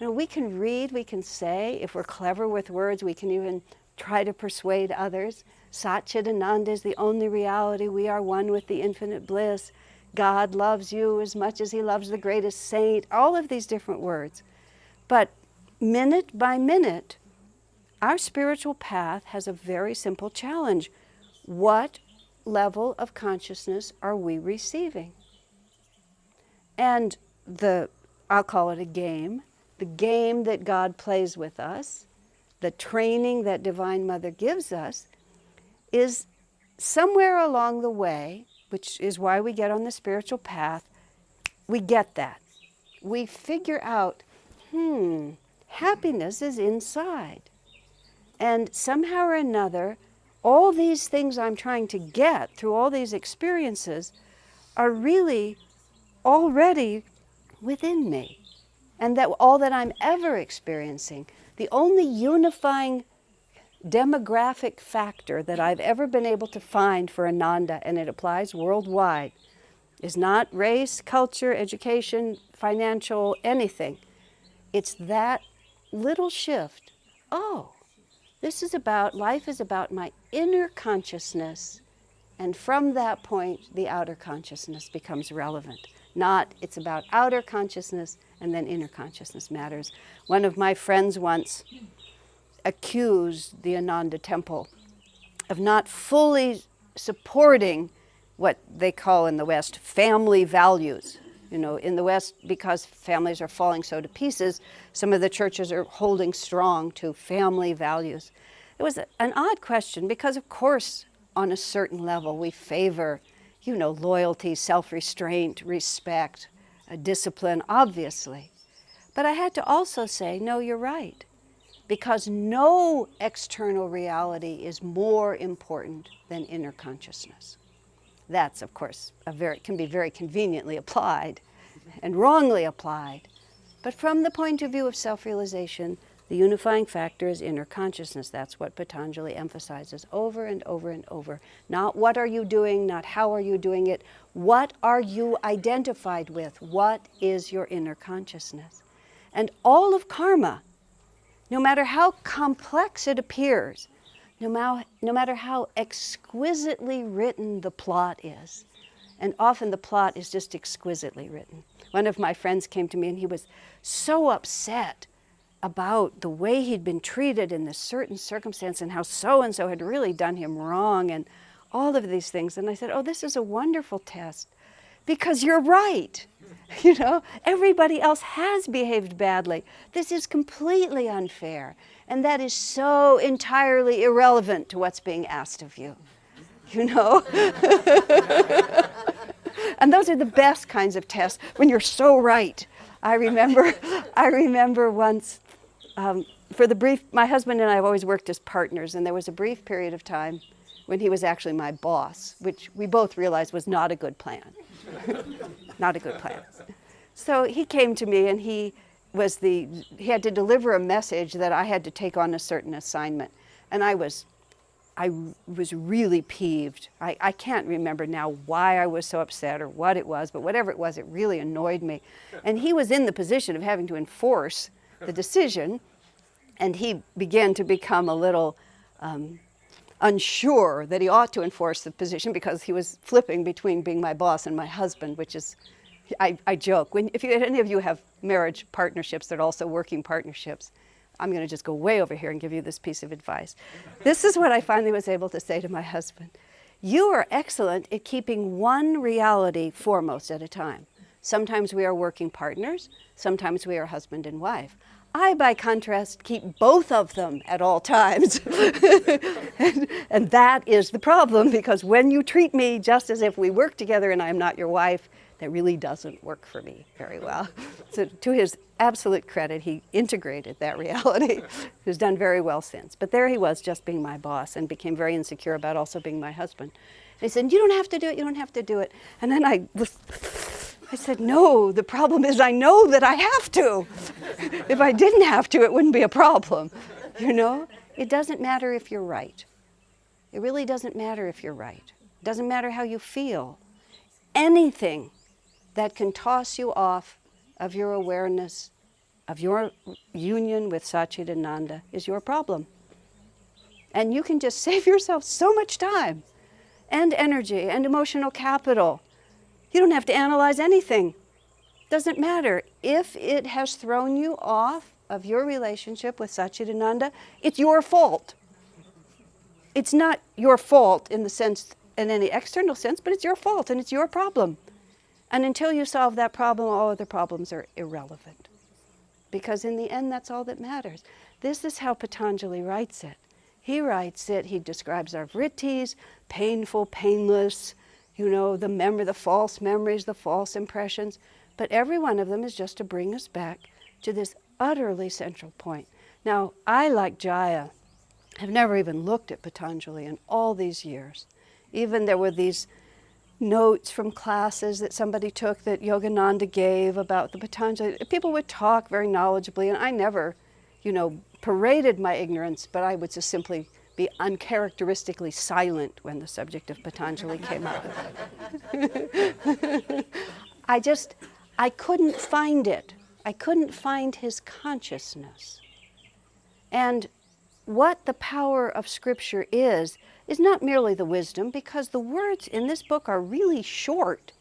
We can read, we can say, if we're clever with words, we can even try to persuade others. Satchidananda is the only reality. We are one with the infinite bliss. God loves you as much as he loves the greatest saint. All of these different words. But minute by minute, our spiritual path has a very simple challenge. What level of consciousness are we receiving? And I'll call it a game, the game that God plays with us, the training that Divine Mother gives us, is somewhere along the way, which is why we get on the spiritual path, we get that. We figure out, happiness is inside. And somehow or another, all these things I'm trying to get through all these experiences are really already within me. and that all that I'm ever experiencing, the only unifying demographic factor that I've ever been able to find for Ananda, and it applies worldwide, is not race, culture, education, financial, anything. It's that little shift. Oh, life is about my inner consciousness, and from that point, the outer consciousness becomes relevant. Not, it's about outer consciousness, and then inner consciousness matters. One of my friends once accused the Ananda temple of not fully supporting what they call in the West family values. You know, in the West, because families are falling so to pieces, some of the churches are holding strong to family values. It was an odd question because, of course, on a certain level, we favor, loyalty, self-restraint, respect, discipline, obviously. But I had to also say, no, you're right, because no external reality is more important than inner consciousness. That's, of course, can be very conveniently applied and wrongly applied. But from the point of view of self-realization, the unifying factor is inner consciousness. That's what Patanjali emphasizes over and over and over. Not what are you doing, not how are you doing it. What are you identified with? What is your inner consciousness? And all of karma, no matter how complex it appears, no matter how exquisitely written the plot is, and often the plot is just exquisitely written. One of my friends came to me and he was so upset about the way he'd been treated in this certain circumstance and how so-and-so had really done him wrong and all of these things. And I said, oh, this is a wonderful test because you're right. Everybody else has behaved badly. This is completely unfair. And that is so entirely irrelevant to what's being asked of you. And those are the best kinds of tests when you're so right. I remember once, my husband and I have always worked as partners, and there was a brief period of time when he was actually my boss, which we both realized was not a good plan. Not a good plan. So he came to me and he had to deliver a message that I had to take on a certain assignment. And I was really peeved. I can't remember now why I was so upset or what it was, but whatever it was, it really annoyed me. And he was in the position of having to enforce the decision, and he began to become a little unsure that he ought to enforce the position because he was flipping between being my boss and my husband, which is, I joke, if any of you have marriage partnerships that are also working partnerships, I'm going to just go way over here and give you this piece of advice. This is what I finally was able to say to my husband. You are excellent at keeping one reality foremost at a time. Sometimes we are working partners, sometimes we are husband and wife. I, by contrast, keep both of them at all times. and that is the problem, because when you treat me just as if we work together and I'm not your wife, that really doesn't work for me very well. So to his absolute credit, he integrated that reality. He's done very well since. But there he was, just being my boss, and became very insecure about also being my husband. And he said, you don't have to do it, you don't have to do it. And then I said, no, the problem is I know that I have to. If I didn't have to, it wouldn't be a problem. It doesn't matter if you're right. It really doesn't matter if you're right. It doesn't matter how you feel. Anything that can toss you off of your awareness, of your union with Satchidananda is your problem. And you can just save yourself so much time and energy and emotional capital. You don't have to analyze anything. Doesn't matter. If it has thrown you off of your relationship with Satchidananda, it's your fault. It's not your fault in any external sense, but it's your fault and it's your problem. And until you solve that problem, all other problems are irrelevant. Because in the end, that's all that matters. This is how Patanjali writes it. He describes our vrittis, painful, painless, the false memories, the false impressions. But every one of them is just to bring us back to this utterly central point. Now, I, like Jaya, have never even looked at Patanjali in all these years. Even there were these notes from classes that somebody took that Yogananda gave about the Patanjali. People would talk very knowledgeably, and I never, paraded my ignorance, but I would just simply be uncharacteristically silent when the subject of Patanjali came up. I couldn't find it. I couldn't find his consciousness. And what the power of Scripture is not merely the wisdom, because the words in this book are really short.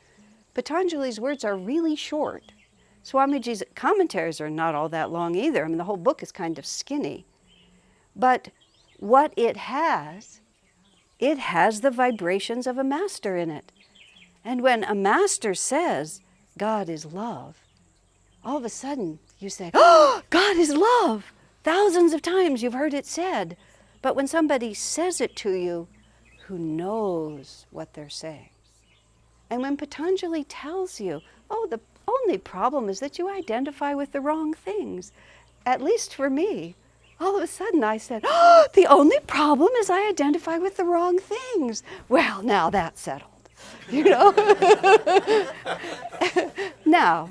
Patanjali's words are really short. Swamiji's commentaries are not all that long either. I mean, the whole book is kind of skinny. But what it has the vibrations of a master in it. And when a master says, God is love, all of a sudden you say, oh, God is love! Thousands of times you've heard it said. But when somebody says it to you, who knows what they're saying? And when Patanjali tells you, oh, the only problem is that you identify with the wrong things, at least for me, all of a sudden I said, oh, the only problem is I identify with the wrong things. Well, now that's settled, Now,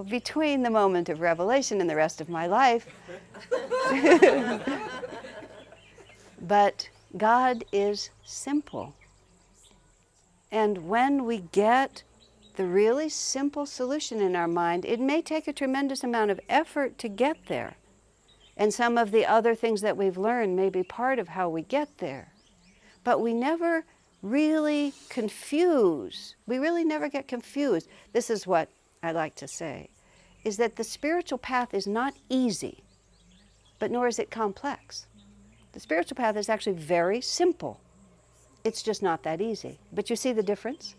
between the moment of revelation and the rest of my life, but God is simple. And when we get the really simple solution in our mind, it may take a tremendous amount of effort to get there. And some of the other things that we've learned may be part of how we get there. But we never really confuse. We really never get confused. This is what I like to say, is that the spiritual path is not easy, but nor is it complex. The spiritual path is actually very simple. It's just not that easy. But you see the difference?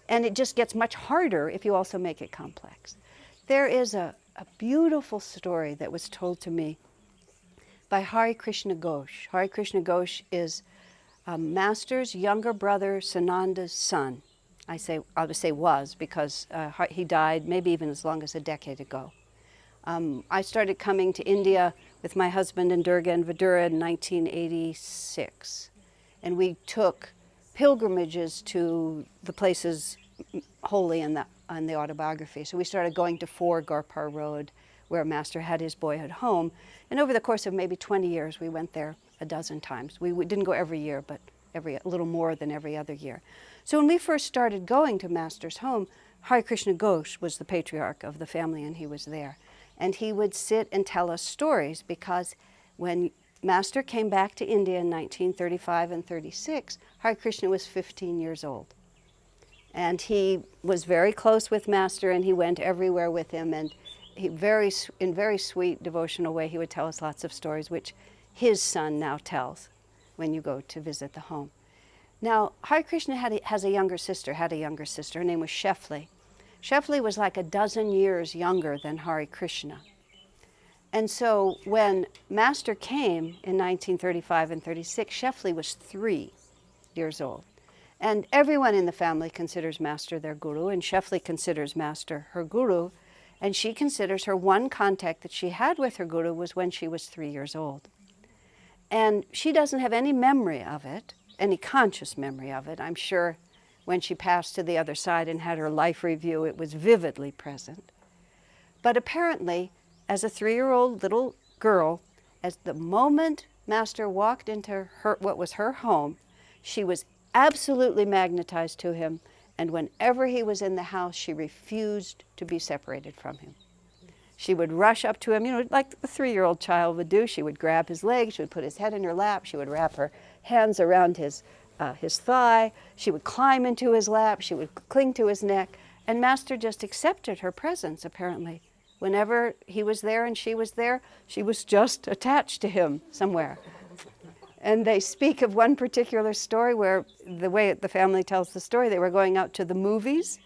And it just gets much harder if you also make it complex. There is a beautiful story that was told to me by Hari Krishna Ghosh. Hari Krishna Ghosh is Master's younger brother, Sananda's son. I'll just say was, because he died maybe even as long as a decade ago. I started coming to India with my husband and Durga and Vidura in 1986. And we took pilgrimages to the places holy in the autobiography. So we started going to 4 Garpar Road, where Master had his boyhood home. And over the course of maybe 20 years, we went there a dozen times. We didn't go every year, but a little more than every other year. So when we first started going to Master's home, Hari Krishna Ghosh was the patriarch of the family, and he was there. And he would sit and tell us stories, because when Master came back to India in 1935 and 36, Hari Krishna was 15 years old. And he was very close with Master, and he went everywhere with him. And he in very sweet, devotional way, he would tell us lots of stories, which his son now tells when you go to visit the home. Now, Hari Krishna had a younger sister. Her name was Shefli. Shefli was like a dozen years younger than Hari Krishna. And so when Master came in 1935 and 36, Shefli was 3 years old. And everyone in the family considers Master their guru, and Shefli considers Master her guru, and she considers her one contact that she had with her guru was when she was 3 years old. And she doesn't have any memory of it, any conscious memory of it. I'm sure when she passed to the other side and had her life review, it was vividly present. But apparently, as a 3-year-old little girl, as the moment Master walked into what was her home, she was absolutely magnetized to him, and whenever he was in the house, she refused to be separated from him. She would rush up to him, like a 3-year-old child would do. She would grab his leg, she would put his head in her lap, she would wrap her hands around his thigh, she would climb into his lap, she would cling to his neck, and Master just accepted her presence, apparently. Whenever he was there and she was there, she was just attached to him somewhere. And they speak of one particular story where, the way the family tells the story, they were going out to the movies,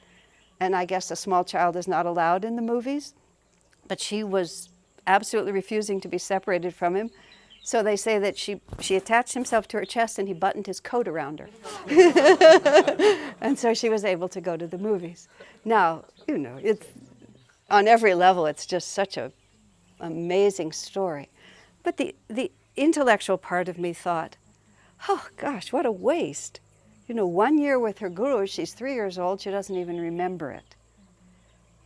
and I guess a small child is not allowed in the movies, but she was absolutely refusing to be separated from him. So they say that she attached himself to her chest and he buttoned his coat around her. And so she was able to go to the movies. Now, it's on every level, it's just such an amazing story. But the intellectual part of me thought, oh gosh, what a waste 1 year with her guru, she's 3 years old, she doesn't even remember it.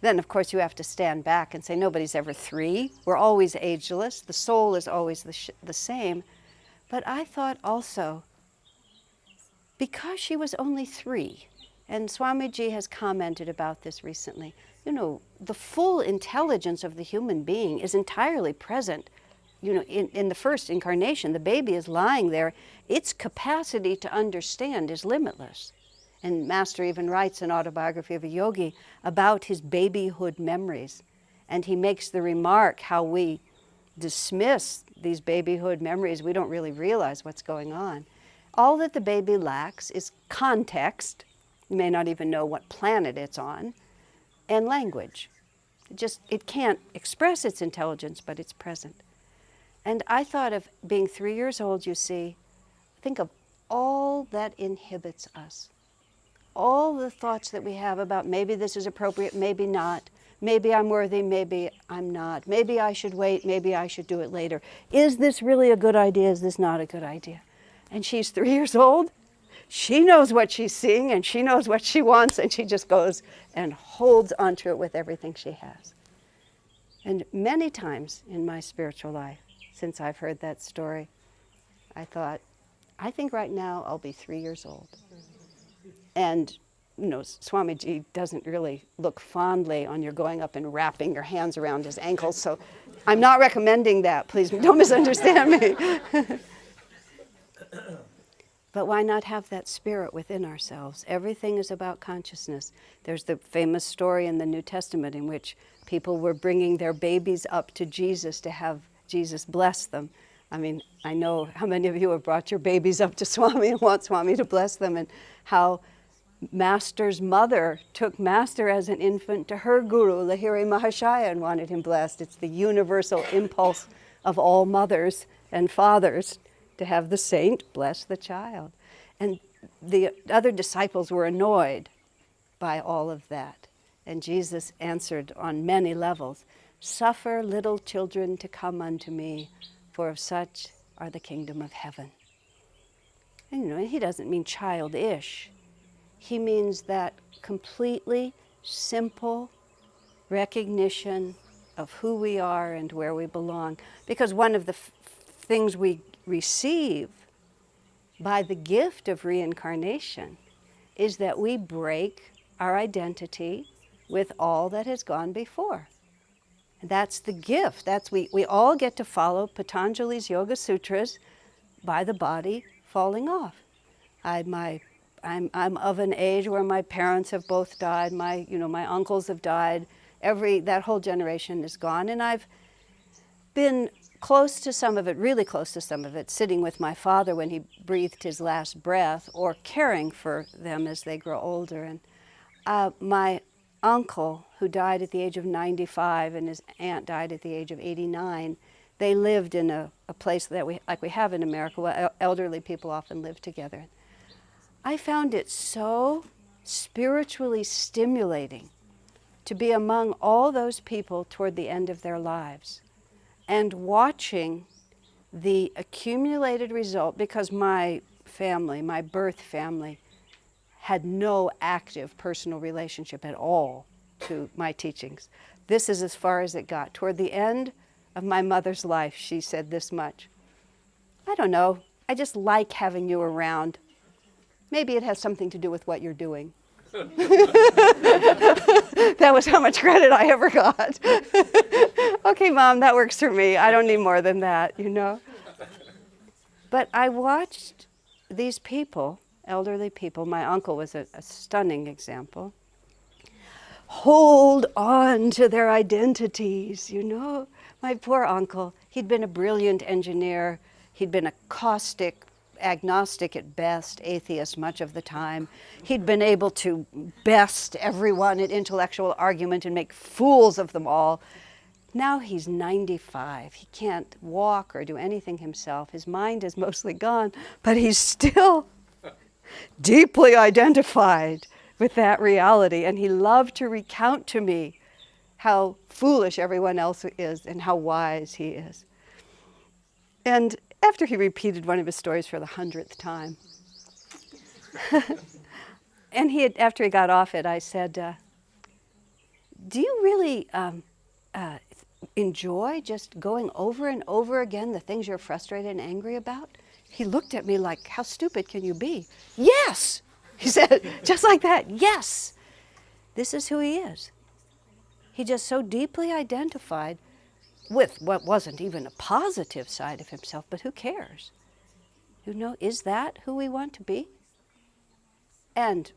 Then, of course, you have to stand back and say, nobody's ever 3. We're always ageless. The soul is always the same. But I thought also, because she was only 3, and Swamiji has commented about this recently, the full intelligence of the human being is entirely present. In the first incarnation, the baby is lying there. Its capacity to understand is limitless. And Master even writes an autobiography of a yogi about his babyhood memories. And he makes the remark how we dismiss these babyhood memories. We don't really realize what's going on. All that the baby lacks is context. You may not even know what planet it's on, and language. It can't express its intelligence, but it's present. And I thought of being 3 years old, think of all that inhibits us. All the thoughts that we have about maybe this is appropriate, maybe not. Maybe I'm worthy, maybe I'm not. Maybe I should wait, maybe I should do it later. Is this really a good idea? Is this not a good idea? And she's 3 years old. She knows what she's seeing and she knows what she wants, and she just goes and holds onto it with everything she has. And many times in my spiritual life, since I've heard that story, I thought, I think right now I'll be 3 years old. And Swamiji doesn't really look fondly on your going up and wrapping your hands around his ankles, so I'm not recommending that. Please don't misunderstand me. But why not have that spirit within ourselves? Everything is about consciousness. There's the famous story in the New Testament in which people were bringing their babies up to Jesus to have Jesus bless them. I mean, I know how many of you have brought your babies up to Swami and want Swami to bless them, and how Master's mother took Master as an infant to her guru, Lahiri Mahashaya, and wanted him blessed. It's the universal impulse of all mothers and fathers to have the saint bless the child. And the other disciples were annoyed by all of that. And Jesus answered on many levels, "Suffer little children to come unto me, for of such are the kingdom of heaven." And he doesn't mean childish. He means that completely simple recognition of who we are and where we belong. Because one of the things we receive by the gift of reincarnation is that we break our identity with all that has gone before. And that's the gift. We all get to follow Patanjali's Yoga Sutras by the body falling off. I'm of an age where my parents have both died. My uncles have died. That whole generation is gone, and I've been close to some of it, really close to some of it, sitting with my father when he breathed his last breath, or caring for them as they grow older. And my uncle, who died at the age of 95, and his aunt died at the age of 89, they lived in a place that we have in America, where elderly people often live together. I found it so spiritually stimulating to be among all those people toward the end of their lives, and watching the accumulated result, because my family, my birth family, had no active personal relationship at all to my teachings. This is as far as it got. Toward the end of my mother's life, she said this much: "I don't know, I just like having you around. Maybe it has something to do with what you're doing." That was how much credit I ever got. Okay, Mom, that works for me. I don't need more than that, But I watched these people, elderly people, my uncle was a stunning example, hold on to their identities, My poor uncle, he'd been a brilliant engineer. He'd been a caustic, agnostic at best, atheist much of the time. He'd been able to best everyone at intellectual argument and make fools of them all. Now he's 95. He can't walk or do anything himself. His mind is mostly gone, but he's still deeply identified with that reality. And he loved to recount to me how foolish everyone else is and how wise he is. And after he repeated one of his stories for the 100th time, And after he got off it, I said, do you really enjoy just going over and over again the things you're frustrated and angry about? He looked at me like, how stupid can you be? Yes, he said, just like that, yes. This is who he is. He just so deeply identified with what wasn't even a positive side of himself, but who cares? You know, is that who we want to be? And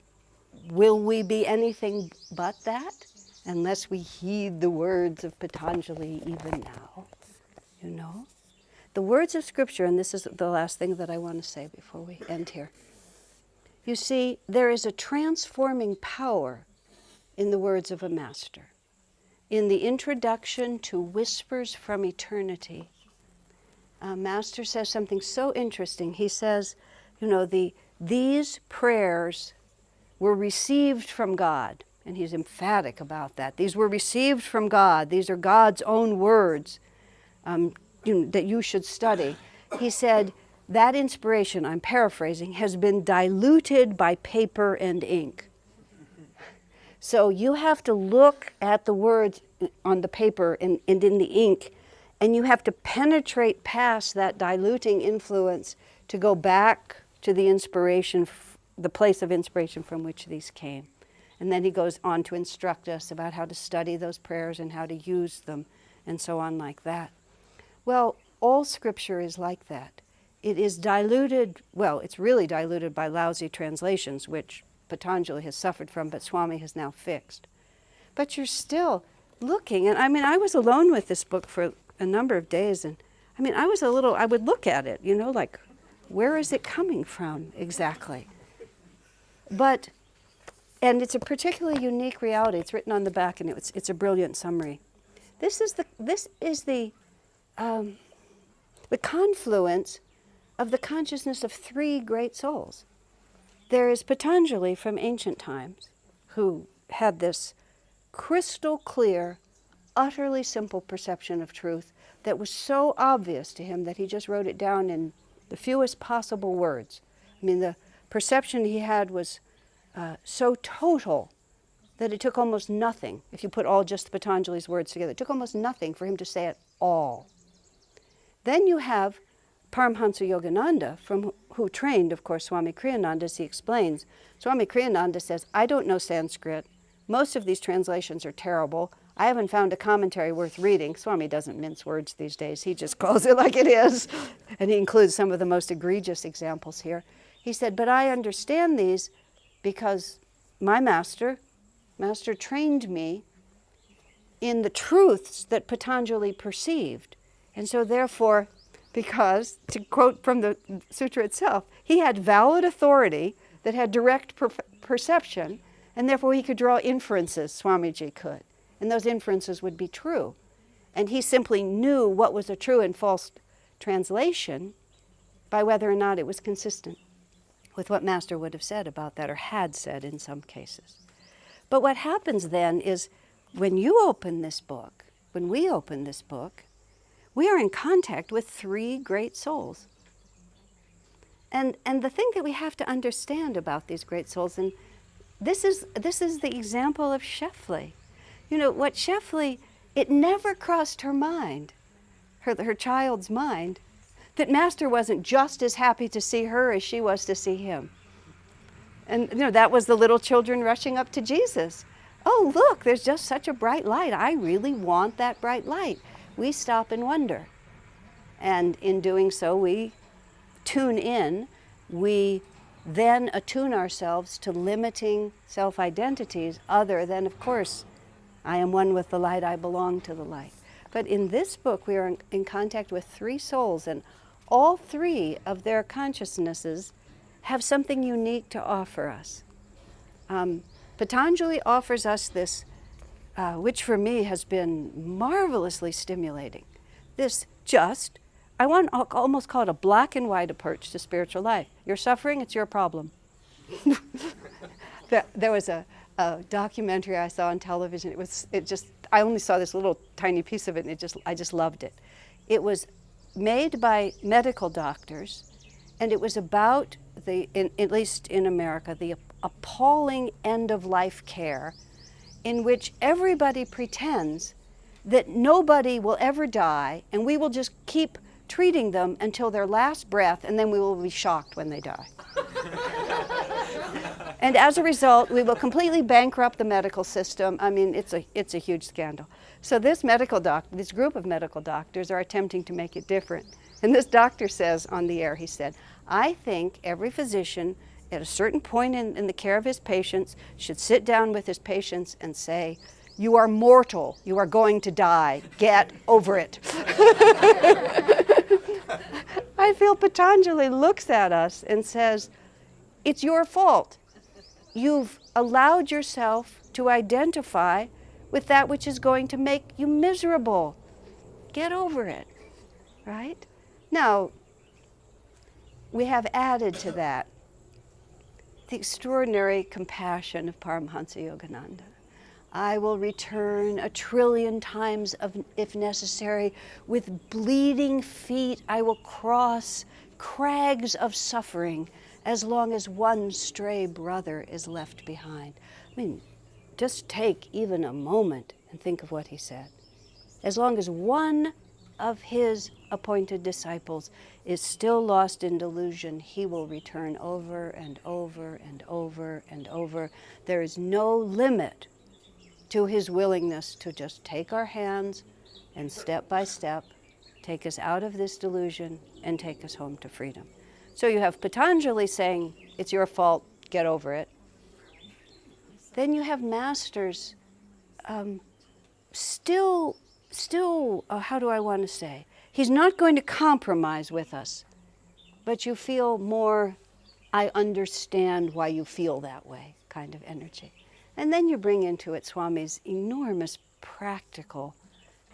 will we be anything but that unless we heed the words of Patanjali even now? You know? The words of Scripture, and this is the last thing that I want to say before we end here. You see, there is a transforming power in the words of a master. In the introduction to Whispers from Eternity, a master says something so interesting. He says, you know, these prayers were received from God, and he's emphatic about that. These were received from God. These are God's own words that you should study. He said, that inspiration, I'm paraphrasing, has been diluted by paper and ink. So you have to look at the words on the paper and in the ink, and you have to penetrate past that diluting influence to go back to the inspiration, the place of inspiration from which these came. And then he goes on to instruct us about how to study those prayers and how to use them and so on like that. Well, all Scripture is like that. It is diluted, well, it's really diluted by lousy translations, which Patanjali has suffered from, but Swami has now fixed. But you're still looking, and I mean, I was alone with this book for a number of days, and I mean, I would look at it, you know, like, where is it coming from exactly? But, and it's a particularly unique reality. It's written on the back, and it's a brilliant summary. This is the confluence of the consciousness of three great souls. There is Patanjali from ancient times, who had this crystal clear, utterly simple perception of truth that was so obvious to him that he just wrote it down in the fewest possible words. I mean, the perception he had was so total that it took almost nothing. If you put all just Patanjali's words together, it took almost nothing for him to say it all. Then you have Paramhansa Yogananda, who trained, of course, Swami Kriyananda, as he explains. Swami Kriyananda says, I don't know Sanskrit. Most of these translations are terrible. I haven't found a commentary worth reading. Swami doesn't mince words these days. He just calls it like it is. And he includes some of the most egregious examples here. He said, but I understand these because my master trained me in the truths that Patanjali perceived. And so therefore, because, to quote from the sutra itself, he had valid authority that had direct perception, and therefore he could draw inferences, Swamiji could. And those inferences would be true. And he simply knew what was a true and false translation by whether or not it was consistent with what Master would have said about that, or had said in some cases. But what happens then is, when you open this book, when we open this book, we are in contact with three great souls. And the thing that we have to understand about these great souls, and this is the example of Shefli. You know, what Shefli, it never crossed her mind, her child's mind, that Master wasn't just as happy to see her as she was to see him. And you know, that was the little children rushing up to Jesus. Oh, look, there's just such a bright light. I really want that bright light. We stop and wonder. And in doing so, we tune in. We then attune ourselves to limiting self-identities other than, of course, I am one with the light, I belong to the light. But in this book, we are in contact with three souls, and all three of their consciousnesses have something unique to offer us. Patanjali offers us this, which for me has been marvelously stimulating. This just, I want to almost call it a black and white approach to spiritual life. You're suffering, it's your problem. There was a documentary I saw on television. I only saw this little tiny piece of it, and I just loved it. It was made by medical doctors, and it was about at least in America, the appalling end-of-life care in which everybody pretends that nobody will ever die and we will just keep treating them until their last breath, and then we will be shocked when they die. And as a result, we will completely bankrupt the medical system. I mean, it's a huge scandal. So this group of medical doctors are attempting to make it different. And this doctor says on the air, he said, I think every physician at a certain point in the care of his patients should sit down with his patients and say, you are mortal, you are going to die, get over it. I feel Patanjali looks at us and says, it's your fault. You've allowed yourself to identify with that which is going to make you miserable. Get over it, right? Now, we have added to that the extraordinary compassion of Paramahansa Yogananda. I will return 1,000,000,000,000 times if necessary. With bleeding feet, I will cross crags of suffering as long as one stray brother is left behind. I mean, just take even a moment and think of what he said. As long as one of his appointed disciples is still lost in delusion, he will return over and over and over and over. There is no limit to his willingness to just take our hands and step by step take us out of this delusion and take us home to freedom. So you have Patanjali saying, it's your fault, get over it. Then you have masters still, how do I want to say? He's not going to compromise with us, but you feel more, I understand why you feel that way kind of energy. And then you bring into it Swami's enormous practical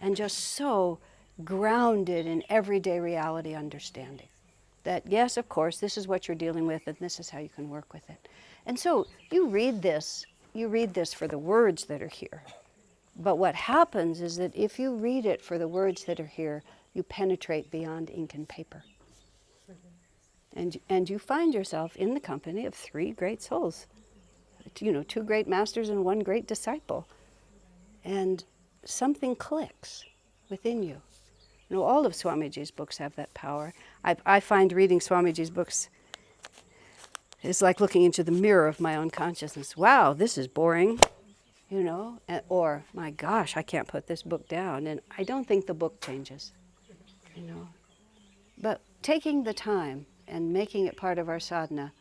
and just so grounded in everyday reality understanding. That yes, of course, this is what you're dealing with and this is how you can work with it. And so you read this for the words that are here. But what happens is that if you read it for the words that are here, you penetrate beyond ink and paper. And you find yourself in the company of 3 great souls. 2 great masters and 1 great disciple. And something clicks within you. All of Swamiji's books have that power. I find reading Swamiji's books is like looking into the mirror of my own consciousness. Wow, this is boring, or my gosh, I can't put this book down. And I don't think the book changes, But taking the time and making it part of our sadhana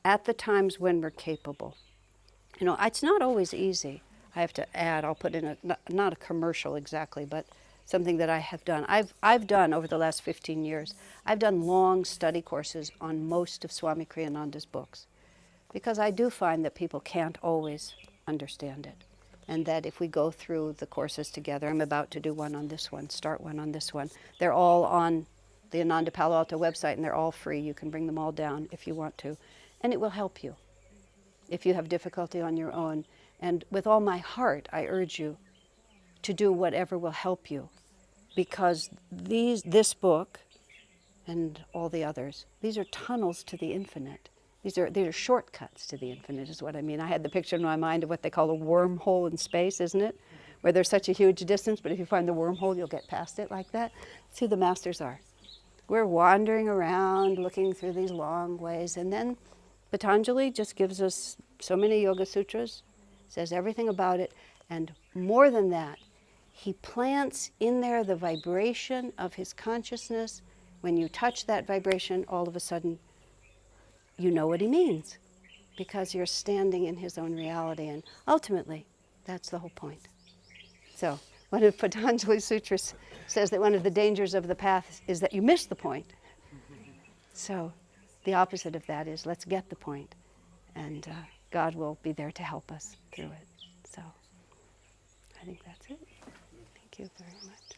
at the times when we're capable. It's not always easy. I have to add, I'll put in not a commercial exactly, but something that I have done. I've done over the last 15 years, I've done long study courses on most of Swami Kriyananda's books, because I do find that people can't always understand it. And that if we go through the courses together, I'm about to do one on this one, start one on this one. They're all on the Ananda Palo Alto website and they're all free. You can bring them all down if you want to. And it will help you if you have difficulty on your own. And with all my heart, I urge you to do whatever will help you, because this book and all the others, these are tunnels to the infinite. These are shortcuts to the infinite is what I mean. I had the picture in my mind of what they call a wormhole in space, isn't it? Where there's such a huge distance, but if you find the wormhole, you'll get past it like that. That's who the masters are. We're wandering around, looking through these long ways, and then Patanjali just gives us so many Yoga Sutras, says everything about it, and more than that, he plants in there the vibration of his consciousness. When you touch that vibration, all of a sudden, you know what he means, because you're standing in his own reality, and ultimately, that's the whole point. So, one of Patanjali's sutras says that one of the dangers of the path is that you miss the point. So, the opposite of that is let's get the point, and God will be there to help us through it. So, I think that's it. Thank you very much.